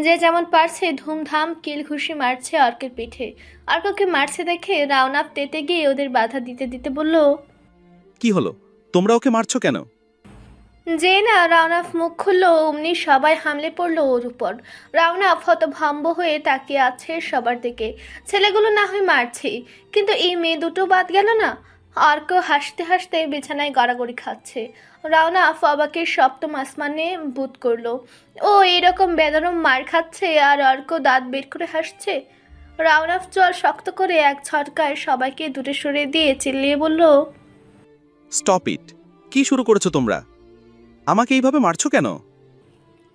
যে যেমন পারছে ধুমধাম কিল ঘুষি মারছে অর্কের পিঠে। অর্ককে মারছে দেখে রাউনাফ তেতে গিয়ে ওদের বাধা দিতে দিতে বলল, কি হলো? তোমরা ওকে মারছো কেন? যে না রাউনাফ মুখ খুললো অমনি সবাই হামলে পড়লো ওর উপর। রাউনাফ হতভম্ব হয়ে তাকিয়ে আছে সবার দিকে। ছেলেগুলো না হয় মারছে, কিন্তু এই মেয়ে দুটো বাদ গেল না। অর্ক হাসতে হাসতে বিছানায় গড়াগড়ি খাচ্ছে। রাউনাফ অবাকের সপ্তম আসমানে বুত করলো। ও এরকম বেদরম মার খাচ্ছে আর অর্ক দাঁত বের করে হাসছে। রাউনাফ চল শক্ত করে এক ঝটকায় সবাইকে দূরে সরে দিয়ে চিল্লিয়ে বলল, স্টপ ইট! কি শুরু করেছো তোমরা? আমাকে এইভাবে মারছো কেন?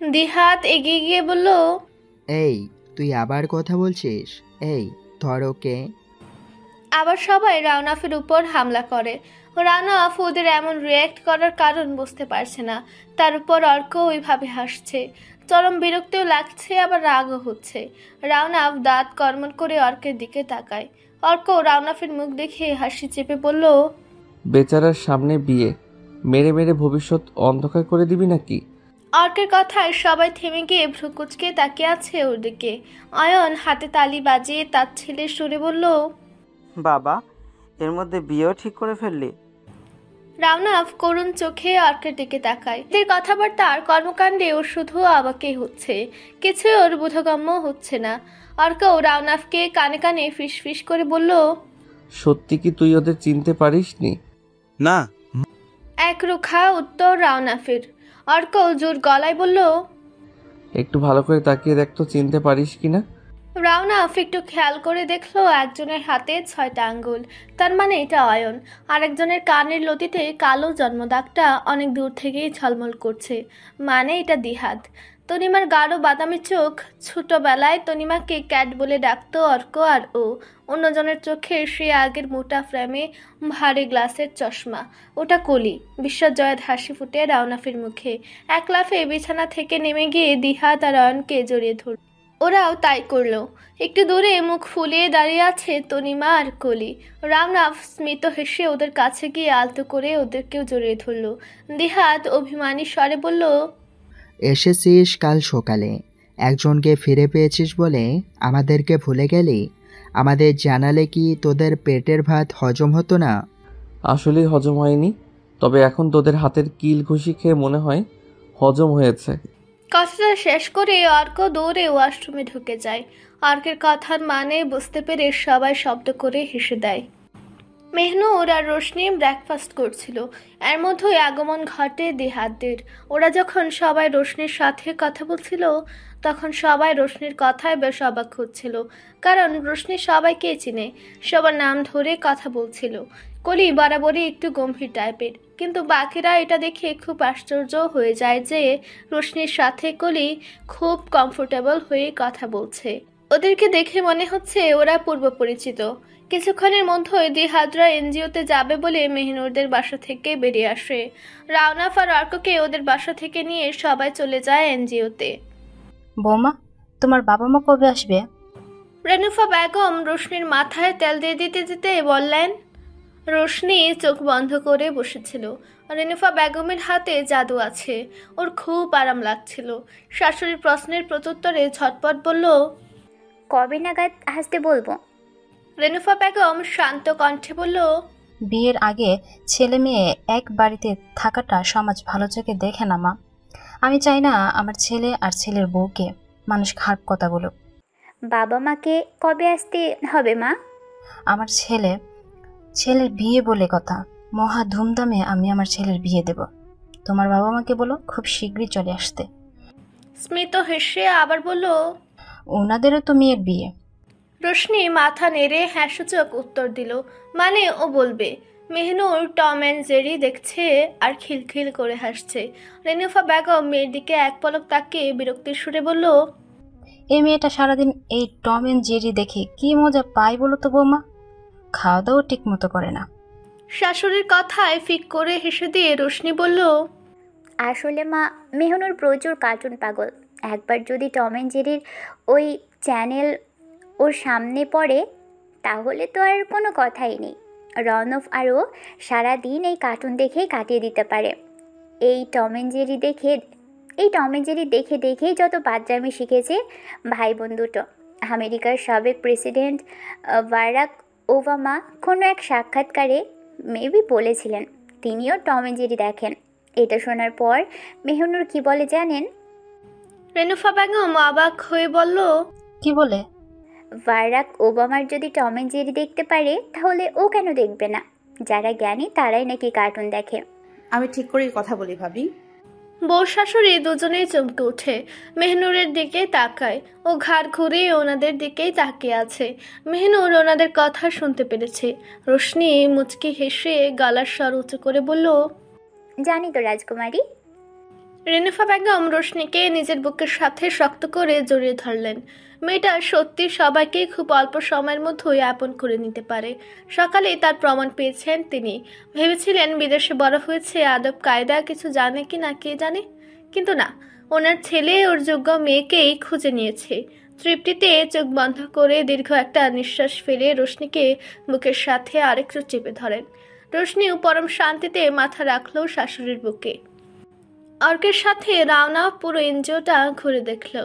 দিহাত এগিয়ে গিয়ে বলল, এই তুই আবার কথা বলছিস? এই ধর ওকে। আবার সবাই রাউনাফের উপর হামলা করে। রাউনাফ ওদের এমন রিয়্যাক্ট করার কারণ বুঝতে পারছে না। তার উপর অর্ক ওইভাবে হাসছে। চরম বিরক্তিও লাগছে, আবার রাগও হচ্ছে। রাউনাফ দাঁত কর্মন করে অর্কের দিকে তাকায়। অর্ক রাউনাফের মুখ দেখে হাসি চেপে বলল, বেচারার সামনে বিয়ে, মেরে মেরে ভবিষ্যৎ অন্ধকার করে দিবি নাকি? অর্কের কথায় সবাই থেমে গিয়ে ভ্রুকুচকে তাকিয়ে আছে ওর দিকে। অয়ন হাতে তালি বাজিয়ে তার ছেলে সুরে বলল, বাবা, এর মধ্যে বিয়েও ঠিক করে ফেললি? রাউনাফ করুণ চোখে অর্কের দিকে তাকায়। এদের কথাবার্তা আর কর্মকাণ্ডে ও শুধু অবাকই হচ্ছে, কিছুই ওর বোধগম্য হচ্ছে না। অর্ক রাউনাফকে কানে কানে ফিস ফিস করে বলল, সত্যি কি তুই ওদের চিনতে পারিসনি? না। এক রুখা উত্তর রাউনাফের। অর্ক জোর গলায় বলল, একটু ভালো করে তাকিয়ে দেখ তো, চিনতে পারিস কিনা। রাউনাফ একটু খেয়াল করে দেখলো একজনের হাতে 6টা আঙ্গুল, তার মানে এটা অয়ন। আরেকজনের কানের লতিতে কালো জন্মদাগটা অনেক দূর থেকেই ঝলমল করছে, মানে এটা দিহাত। তনিমার গাঢ় বাদামি চোখ। ছোটবেলায় তনিমাকে ক্যাট বলে ডাকতো অর্ক আর ও। অন্যজনের চোখে সে আগের মোটা ফ্রেমে ভারী গ্লাসের চশমা, ওটা কলি। বিশ্বজয়ের হাসি ফুটে রাউনাফের মুখে। এক লাফে বিছানা থেকে নেমে গিয়ে দিহাত আর অয়নকে জড়িয়ে ধরল। ওরাও তাই করলো। একটু দূরে মুখ ফুলিয়ে দাঁড়িয়ে আছে তনিমা আর কলি। রাউনাফ স্মিত হেসে ওদের কাছে গিয়ে আলতো করে ওদেরকেও জড়িয়ে ধরল। দিহাত অভিমানী স্বরে বলল, এসেছিস কাল সকালে, একজনকে ফিরে পেয়েছিস বলে আমাদেরকে ভুলে গেলি? আমাদের জানালে কি তোদের পেটের ভাত হজম হতো না? আসলেই হজম হয়নি, তবে এখন তোদের হাতের কিল ঘুষি খেয়ে মনে হয় হজম হয়েছে। কথাটা শেষ করে অর্ক দৌড়ে ওয়াশরুমে ঢুকে যায়। অর্কের কথার মানে বুঝতে পেরে সবাই শব্দ করে হেসে দেয়। মেহনুর আর রোশনি ব্রেকফাস্ট করছিল, এর মধ্যেই আগমন ঘটে দিহাতদের। ওরা যখন সবাই রোশনির সাথে কথা বলছিল তখন সবাই রোশনির কথায় বেশ অবাক হচ্ছিল, কারণ রোশনি সবাইকে চিনে, সবার নাম ধরে কথা বলছিল। কলি বরাবরই একটু গম্ভীর টাইপের, কিন্তু বাকিরা এটা দেখে খুব আশ্চর্য হয়ে যায় যে রোশনির সাথে কলি খুব কমফোর্টেবল হয়ে কথা বলছে। ওদেরকে দেখে মনে হচ্ছে ওরা পূর্ব পরিচিত। কিছুক্ষণের মধ্যেই দিহাদরা এনজিওতে যাবে বলে মেহনুরদের বাসা থেকে বেরিয়ে আসে। রাওনাফ আর অর্ককে ওদের বাসা থেকে নিয়ে সবাই চলে যায় এনজিওতে। বৌমা, তোমার বাবা মা কবে আসবে? রেনুফা বেগম রোশনির মাথায় তেল দিয়ে দিতে দিতে বললেন। রোশনি চোখ বন্ধ করে বসেছিল। রেনুফা বেগমের হাতে জাদু আছে, ওর খুব আরাম লাগছিল। শাশুড়ির প্রশ্নের প্রত্যুত্তরে ঝটপট বলল, কবে নাগাদ আসতে বলবো? রেনুফা বেগম শান্ত কণ্ঠে বলল, বিয়ের আগে ছেলে মেয়ে এক বাড়িতে থাকাটা সমাজ ভালো চোখে দেখে না মা। আমি চাই না আমার ছেলে আর ছেলের বউকে মানুষ খারাপ কথা বলুক। বাবা মাকে কবে আসতে হবে মা? আমার ছেলের বিয়ে বলে কথা, মহা ধুমধামে আমি আমার ছেলের বিয়ে দেব। তোমার বাবা মাকে বলো খুব শীঘ্রই চলে আসতে। স্মিত হেসে আবার বলল, ওনাদেরও তো মেয়ের বিয়ে। রোশনি মাথা নেড়ে হ্যাঁ সূচক উত্তর দিল, মানে ও বলবে। মেহনুর টম অ্যান্ড জেরি দেখছে আর খিলখিল করে হাসছে। রেনুফা বেগম মেয়ের দিকে এক পলক তাকিয়ে বিরক্তির সুরে বলল, এই মেয়েটা সারাদিন এই টম অ্যান্ড জেরি দেখে কি মজা পায় বলো তো বৌমা? খাওয়া দাওয়া ঠিক মতো করে না। শাশুড়ির কথায় ফিক করে হেসে দিয়ে রোশনি বলল, আসলে মা, মেহনুর প্রচুর কার্টুন পাগল। একবার যদি টম অ্যান্ড জেরির ওই চ্যানেল ওর সামনে পড়ে তাহলে তো আর কোনো কথাই নেই। রনফ আরও সারাদিন এই কার্টুন দেখেই কাটিয়ে দিতে পারে। এই টম অ্যান্ড জেরি দেখে দেখেই যত বাচ্চামি শিখেছে ভাই বোন দুটো। আমেরিকার সাবেক প্রেসিডেন্ট বারাক ওবামা কোনো এক সাক্ষাৎকারে মেবি বলেছিলেন তিনিও টম অ্যান্ড জেরি দেখেন। এটা শোনার পর মেহনুর কি বলে জানেন? রেনুফা বেগম অবাক হয়ে বলল, কি বলে? বারাক ওবামার যদি টম অ্যান্ড জেরি দেখতে পারে তাহলে ও কেন দেখবে না? যারা জ্ঞানী তারাই নাকি কার্টুন দেখে। আমি ঠিক করেই কথা বলি ভাবি। বউ শাশুড়ি দুজনেই চমকে উঠে মেহনুরের দিকে তাকায়। ও ঘাড় ঘুরে ওনাদের দিকেই তাকিয়ে আছে। মেহনুর ওনাদের কথা শুনতে পেরেছে। রোশনি মুচকি হেসে গলার স্বর উঁচু করে বলল, জানি তো রাজকুমারী। রেনুফা বেগম রোশনিকে নিজের বুকের সাথে শক্ত করে জড়িয়ে ধরলেন। মেয়েটা সত্যি সবাইকে খুব অল্প সময়ের মধ্যেই আপন করে নিতে পারে। সকালেই তার প্রমাণ পেয়েছেন তিনি। ভেবেছিলেন বিদেশে বড় হয়েছে, আদব কায়দা কিছু জানে কি না কে জানে, কিন্তু না, ওনার ছেলে ওর যোগ্য মেয়েকেই খুঁজে নিয়েছে। তৃপ্তিতে চোখ বন্ধ করে দীর্ঘ একটা নিঃশ্বাস ফেলে রোশনিকে বুকের সাথে আরেকটু চেপে ধরেন। রোশনিও পরম শান্তিতে মাথা রাখলো শাশুড়ির বুকে। অর্কের সাথে রাওনা পুরো এনজিওটা ঘুরে দেখলো।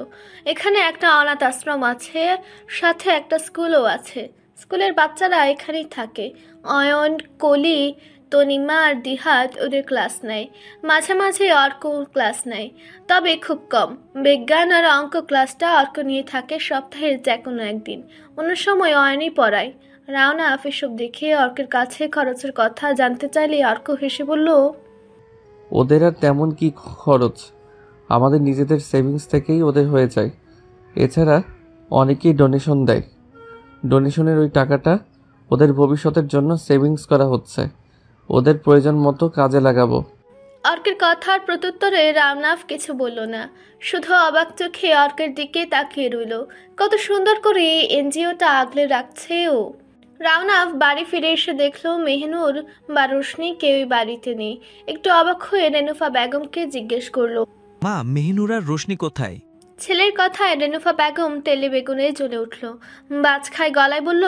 এখানে একটা অনাথ আশ্রম আছে, সাথে একটা স্কুলও আছে। স্কুলের বাচ্চারা এখানেই থাকে। অয়ন, কলি, তনিমা আর দিহাত ওদের ক্লাস নেয়। মাঝে মাঝে অর্ক ক্লাস নেয়, তবে খুব কম। বিজ্ঞান আর অঙ্ক ক্লাসটা অর্ক নিয়ে থাকে সপ্তাহের যে কোনো একদিন। অন্য সময় অয়নই পড়ায়। রাওনা এসব দেখে অর্কের কাছে খরচের কথা জানতে চাইলে অর্ক হেসে বলল, ওদের আর তেমন কি খরচ, আমাদের নিজেদের সেভিংস থেকেই ওদের হয়ে যায়। এছাড়া অনেকেই ডোনেশন দেয়। ডোনেশনের ওই টাকাটা ওদের ভবিষ্যতের জন্য সেভিংস করা হচ্ছে, ওদের প্রয়োজন মতো কাজে লাগাবো। অর্কের কথার প্রত্যুত্তরে রামনাফ কিছু বলল না, শুধু অবাক চোখে অর্কের দিকে তাকিয়ে রইল। কত সুন্দর করে এনজিওটা আগলে রাখছে ও। রামনাফ বাড়ি ফিরে এসে দেখলো মেহনুর বা রোশনি কেউই বাড়িতে নেই। একটু অবাক হয়ে রেনুফা বেগমকে জিজ্ঞেস করলো, মা, মেহনুর আর রোশনি কোথায়? ছেলের কথায় রেনুফা বেগম তেলে বেগুনে জ্বলে উঠল। বাজ খায় গলায় বলল,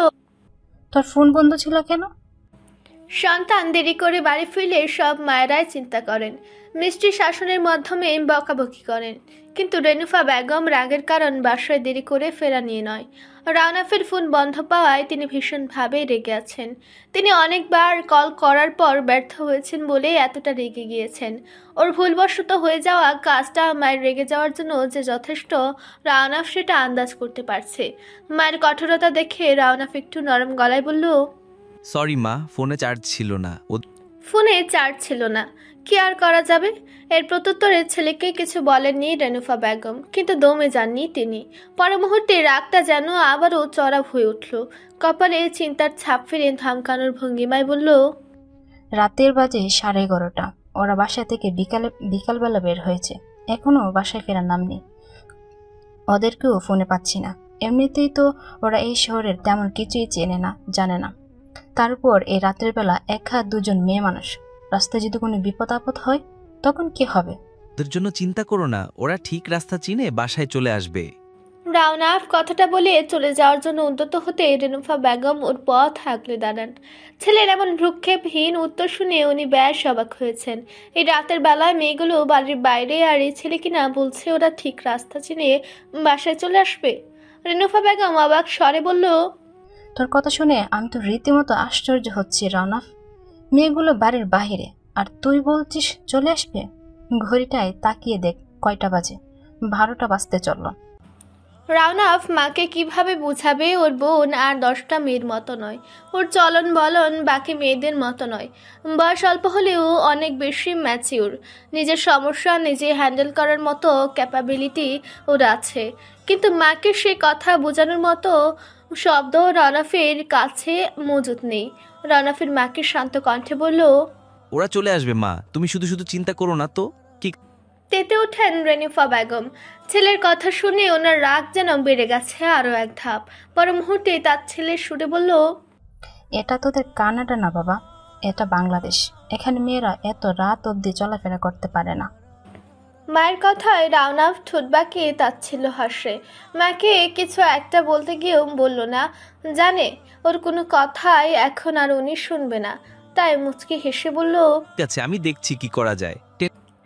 তোর ফোন বন্ধ ছিল কেন? সন্তান দেরি করে বাড়ি ফিরলে সব মায়েরাই চিন্তা করেন, মিষ্টি শাসনের মাধ্যমে বকাবকি করেন, কিন্তু রেনুফা বেগম রাগের কারণ বাসায় দেরি করে ফেরা নিয়ে নয়। রাওনাফের ফোন বন্ধ পাওয়ায় তিনি ভীষণভাবে রেগে আছেন। তিনি অনেকবার কল করার পর ব্যর্থ হয়েছেন বলে এতটা রেগে গিয়েছেন। ওর ভুলবশত হয়ে যাওয়া কাজটা মায়ের রেগে যাওয়ার জন্য যে যথেষ্ট, রাওনাফ সেটা আন্দাজ করতে পারছে। মায়ের কঠোরতা দেখে রাওনাফ একটু নরম গলায় বলল, সরি মা, ফোনে চার্জ ছিল না। ফোনে চার্জ ছিল না, কি আর করা যাবে। এর প্রত্যুত্তরে ছেলেকে কিছু বলেননি রেনুফা বেগম, কিন্তু দমে যাননি তিনি। পর মুহূর্তে রাগটা যেন আবারও চড়া হয়ে উঠল। কপালে চিন্তার ছাপ ফিরে ধমকানোর ভঙ্গিমায় বলল, রাতের বাজে 11:30। ওরা বাসা থেকে বিকালবেলা বের হয়েছে, এখনও বাসায় ফেরার নাম নেই। ওদেরকেও ফোনে পাচ্ছি না। এমনিতেই তো ওরা এই শহরের তেমন কিছুই চেনে না, জানে না। তারপর এই রাতের বেলা এক হাত দুজন মেয়ে মানুষ, রাস্তায় যদি কোনো বিপদ আপদ হয় তখন কি হবে? ওদের জন্য চিন্তা করো না, ওরা ঠিক রাস্তা চিনে বাসায় চলে আসবে। রাওনাফ কথাটা বলে চলে যাওয়ার জন্য উদ্যত হতে রেনুফা বেগম ওর পথ আগলে দাঁড়ান। ছেলের এমন ভ্রুক্ষেপহীন উত্তর শুনে উনি বেশ অবাক হয়েছেন। এই রাতের বেলায় মেয়েগুলো বাড়ির বাইরে, আর এই ছেলে কিনা বলছে ওরা ঠিক রাস্তা চিনে বাসায় চলে আসবে। রেনুফা বেগম অবাক স্বরে বলল, তোর কথা শুনে আমি তো রীতিমতো আশ্চর্য হচ্ছি রাওনাফ। মেয়েগুলো বাড়ির বাহিরে আর তুই বলছিস চলে আসবে? ঘড়িটায় তাকিয়ে দেখ কয়টা বাজে, 12টা বাজতে চলল। রাওনাফ মাকে কিভাবে বুঝাবে ওর বোন আর 10টা মেয়ের মতো নয়, ওর চলন বলন বাকি মেয়েদের মতো নয়। বয়স অল্প হলেও অনেক বেশি ম্যাচিউর, নিজের সমস্যা নিজে হ্যান্ডেল করার মতো ক্যাপাবিলিটি ওর আছে। কিন্তু মাকে সে কথা বোঝানোর মতো শব্দ রাওনাফের কাছে মজুদ নেই। রাওনাফের মাকে শান্ত কণ্ঠে বলল, ওরা চলে আসবে মা, তুমি শুধু শুধু চিন্তা করো না তো। কি তেতে ওঠেন রেনুফা বেগম। ছেলের কথা শুনে ওনার রাগ যেন বেড়ে গেছে আরও এক ধাপ। পর মুহূর্তে তার ছেলের সুরে বলল, এটা তোদের কানাডা না বাবা, এটা বাংলাদেশ। এখানে মেয়েরা এত রাত অবধি চলাফেরা করতে পারে না। মায়ের কথায় রাওনাফ ঠোঁট বাঁকিয়ে তাচ্ছিল হাসে। মাকে কিছু একটা বলতে গিয়েও বলল না, জানে ওর কোনো কথাই এখন আর উনি শুনবে না, তাই মুচকি হেসে বলল, ঠিক আছে, আমি দেখছি কি করা যায়।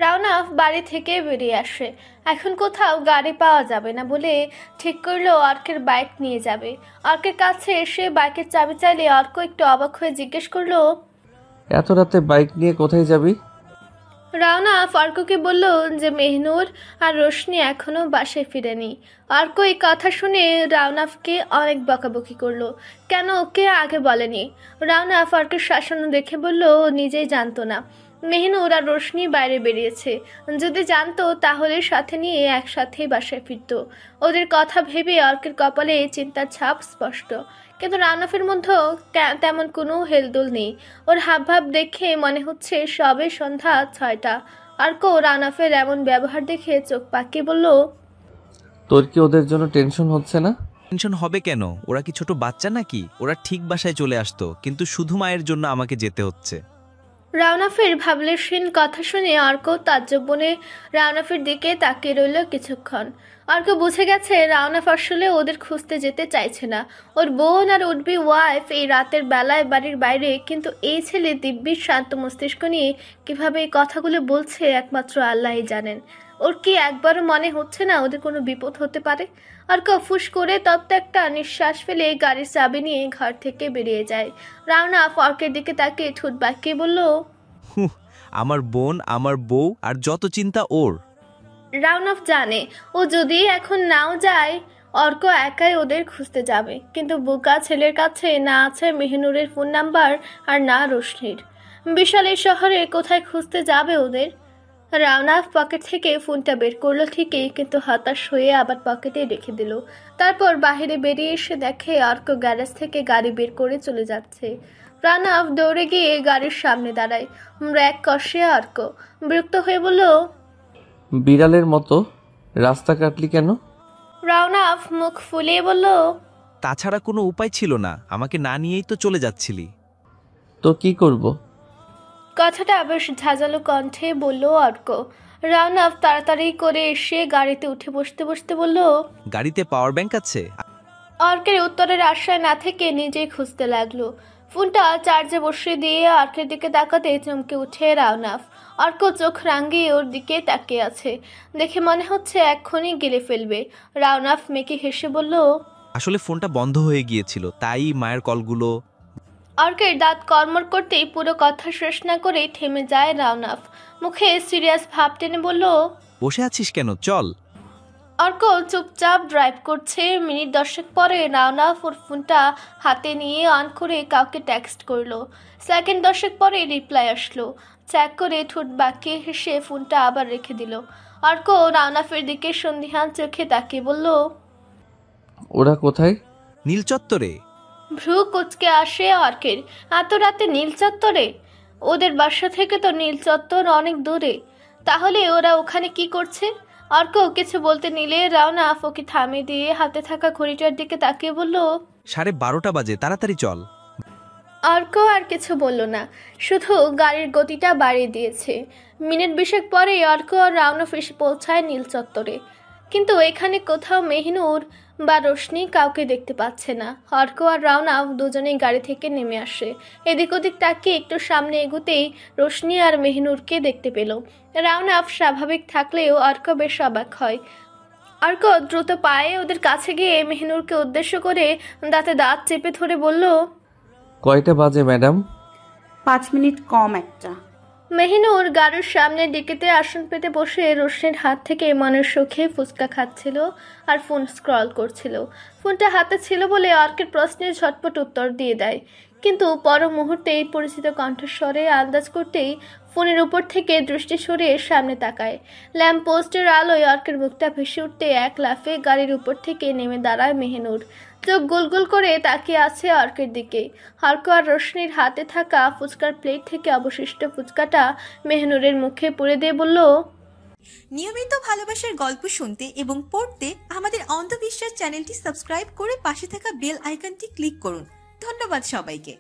রাওনাফ বাড়ি থেকে বেরিয়ে আসে। এখন কোথাও গাড়ি পাওয়া যাবে না বলে ঠিক করলো অর্কের বাইক নিয়ে যাবে। অর্কের কাছে এসে বাইকের চাবি চাইলে অর্ক একটু অবাক হয়ে জিজ্ঞেস করলো, এত রাতে বাইক নিয়ে কোথায় যাবি? রাওনাফ অর্ককে বলল যে মেহনুর আর রোশনি এখনো বাসায় ফিরেনি। অর্ক এই কথা শুনে রাওনাফকে অনেক বকাবকি করলো, কেন ওকে আগে বলেনি। রাওনাফ অর্কের শাসন দেখে বলল ও নিজেই জানতো না মেহনুর আর রোশনি বাইরে বেরিয়েছে। যদি জানতো তাহলে সাথে নিয়ে একসাথেই বাসায় ফিরত। ওদের কথা ভেবে অর্কের কপালে চিন্তার ছাপ স্পষ্ট, কিন্তু রাওনাফের মধ্যেও তেমন কোনো হেলদোল নেই। ওর হাবভাব দেখে মনে হচ্ছে সবে সন্ধ্যা 6টা। অর্ক রাওনাফের এমন ব্যবহার দেখে চোখ পাকিয়ে বলল, তোর কি ওদের জন্য টেনশন হচ্ছে না? টেনশন হবে কেন? ওরা কি ছোট বাচ্চা নাকি? ওরা ঠিক বাসায় চলে আসতো, কিন্তু শুধু মায়ের জন্য আমাকে যেতে হচ্ছে। রাওনাফের ভাবলেশহীন কথা শুনে অর্ক তাজ্জব বনে রাওনাফের দিকে তাকিয়ে রইল কিছুক্ষণ। অর্ক বুঝে গেছে রাওনাফ আসলে ওদের খুঁজতে যেতে চাইছে না। ওর বোন আর উডবি ওয়াইফ এই রাতের বেলায় বাড়ির বাইরে, কিন্তু এই ছেলে দিব্যির শান্ত মস্তিষ্ক নিয়ে কিভাবে এই কথাগুলো বলছে একমাত্র আল্লাহই জানেন। ওর কি একবারও মনে হচ্ছে না ওদের কোনো বিপদ হতে পারে? অর্ক ফুস করে তপ্ত একটা নিঃশ্বাস ফেলে গাড়ির চাবি নিয়ে ঘর থেকে বেরিয়ে যায়। রাওনাফ অর্কের দিকে তাকিয়ে ঠোঁট বাঁকিয়ে বলল, আমার বোন, আমার বউ, আর যত চিন্তা ওর। রাওনাফ জানে ও যদি এখন নাও যায় অর্ক একাই ওদের খুঁজতে যাবে, কিন্তু বোকা ছেলের কাছে না আছে মেহনুরের ফোন নাম্বার আর না রোশনির। বিশাল এই শহরে কোথায় খুঁজতে যাবে ওদের? রাওনাফ পকেট থেকে ফোনটা বের করলো ঠিকই, কিন্তু হতাশ হয়ে আবার পকেটে রেখে দিল। তারপর বাইরে বেরিয়ে এসে দেখে অর্ক গ্যারেজ থেকে গাড়ি বের করে চলে যাচ্ছে। রাওনাফ দৌড়ে গিয়ে গাড়ির সামনে দাঁড়ায়। র্যাক কষে অর্ক বিরক্ত হয়ে বলল, বিড়ালের মতো রাস্তা কাটলি কেন? রাওনাফ মুখ ফুলিয়ে বলল, তাছাড়া কোনো উপায় ছিল না, আমাকে না নিয়েই তো চলে যাচ্ছিলি। তো কি করব? কথাটা বেশ ঝাঁঝালো কণ্ঠে বলল অর্ক। রাওনাফ তাড়াতাড়ি করে এসে গাড়িতে উঠে বসতে বসতে বলল, গাড়িতে পাওয়ার ব্যাংক আছে? অর্কের উত্তরের আশায় না থেকে নিজেই খুঁজতে লাগলো। ফোনটা চার্জে বসিয়ে দিয়ে অর্কের দিকে তাকাতে চমকে উঠে রাউনাফ। অর্ক চোখ রাঙিয়ে ওর দিকে তাকিয়ে আছে, দেখে মনে হচ্ছে এক্ষুনি গিলে ফেলবে। রাউনাফ মেকি হেসে বলল, আসলে ফোনটা বন্ধ হয়ে গিয়েছিল, তাই মায়ের কলগুলো। অর্কের দাঁত কর্মর করতেই পুরো কথা শেষ না করেই থেমে যায় রাউনাফ। মুখে সিরিয়াস ভাব টেনে বলল, বসে আছিস কেন, চল। অর্ক চুপচাপ ড্রাইভ করছে। মিনিট 10 পরে রাউনাফ ওর ফোনটা হাতে নিয়ে অন করে কাউকে টেক্সট করলো। সেকেন্ড 10 পরে রিপ্লাই আসলো। চেক করে ঠোঁট বাঁকিয়ে হেসে ফোনটা আবার রেখে দিল। অর্ক রাউনাফের দিকে সন্দিহান চোখে তাকিয়ে বলল, ওরা কোথায়? নীল চত্বরে। ভ্রু কুচকে আসে অর্কের। এত রাতে নীল চত্বরে? ওদের বাসা থেকে তো নীল চত্বর অনেক দূরে, তাহলে ওরা ওখানে কি করছে? অর্ক কিছু বলতে নিলে রাউনাফ ওকে থামিয়ে দিয়ে হাতে থাকা ঘড়িটার দিকে তাকিয়ে বলল, 12:30 বাজে, তাড়াতাড়ি চল। অর্ক আর কিছু বলল না, শুধু গাড়ির গতিটা বাড়িয়ে দিয়েছে। মিনিট 20 পরে অর্ক আর রাউনাফ এসে পৌঁছায় নীল চত্বরে, কিন্তু এখানে কোথাও মেহিনুর বা রোশনি কাউকে দেখতে পাচ্ছে না। অর্ক আর রাউনাফ দুজনেই গাড়ি থেকে নেমে আসে। এদিক ওদিক তাকিয়ে একটু সামনে এগোতেই রোশনি আর মেহিনুরকে দেখতে পেল। রাউনাফ স্বাভাবিক থাকলেও অর্ক বেশ অবাক হয়। অর্ক দ্রুত পায়ে ওদের কাছে গিয়ে মেহিনুরকে উদ্দেশ্য করে দাঁতে দাঁত চেপে ধরে বলল, কয়টা বাজে ম্যাডাম? 5 মিনিট কম একটা। মেহিনুর গাড়ির সামনে ডিকিতে আসন পেতে বসে রোশনির হাত থেকে মনের সুখে ফুচকা খাচ্ছিল আর ফোন স্ক্রল করছিল। ফোনটা হাতে ছিল বলে অর্কের প্রশ্নের ঝটপট উত্তর দিয়ে দেয়, কিন্তু পর মুহূর্তেই পরিচিত কণ্ঠস্বরে আন্দাজ করতেই ফোনের উপর থেকে দৃষ্টি সরিয়ে সামনে তাকায়। ল্যাম্প পোস্টের আলোয় অর্কের মুখটা ভেসে উঠতে এক লাফে গাড়ির উপর থেকে নেমে দাঁড়ায় মেহিনুর। চোখ গোল গোল করে তাকিয়ে আছে অর্কের দিকে। অর্ক আর রোশনির হাতে থাকা ফুচকার প্লেট থেকে অবশিষ্ট ফুচকাটা মেহিনুরের মুখে পুরে দিয়ে বলল, নিয়মিত ভালোবাসার গল্প শুনতে এবং পড়তে আমাদের অন্ধবিশ্বাস চ্যানেলটি সাবস্ক্রাইব করে পাশে থাকা বেল আইকনটি ক্লিক করুন। ধন্যবাদ সবাইকে।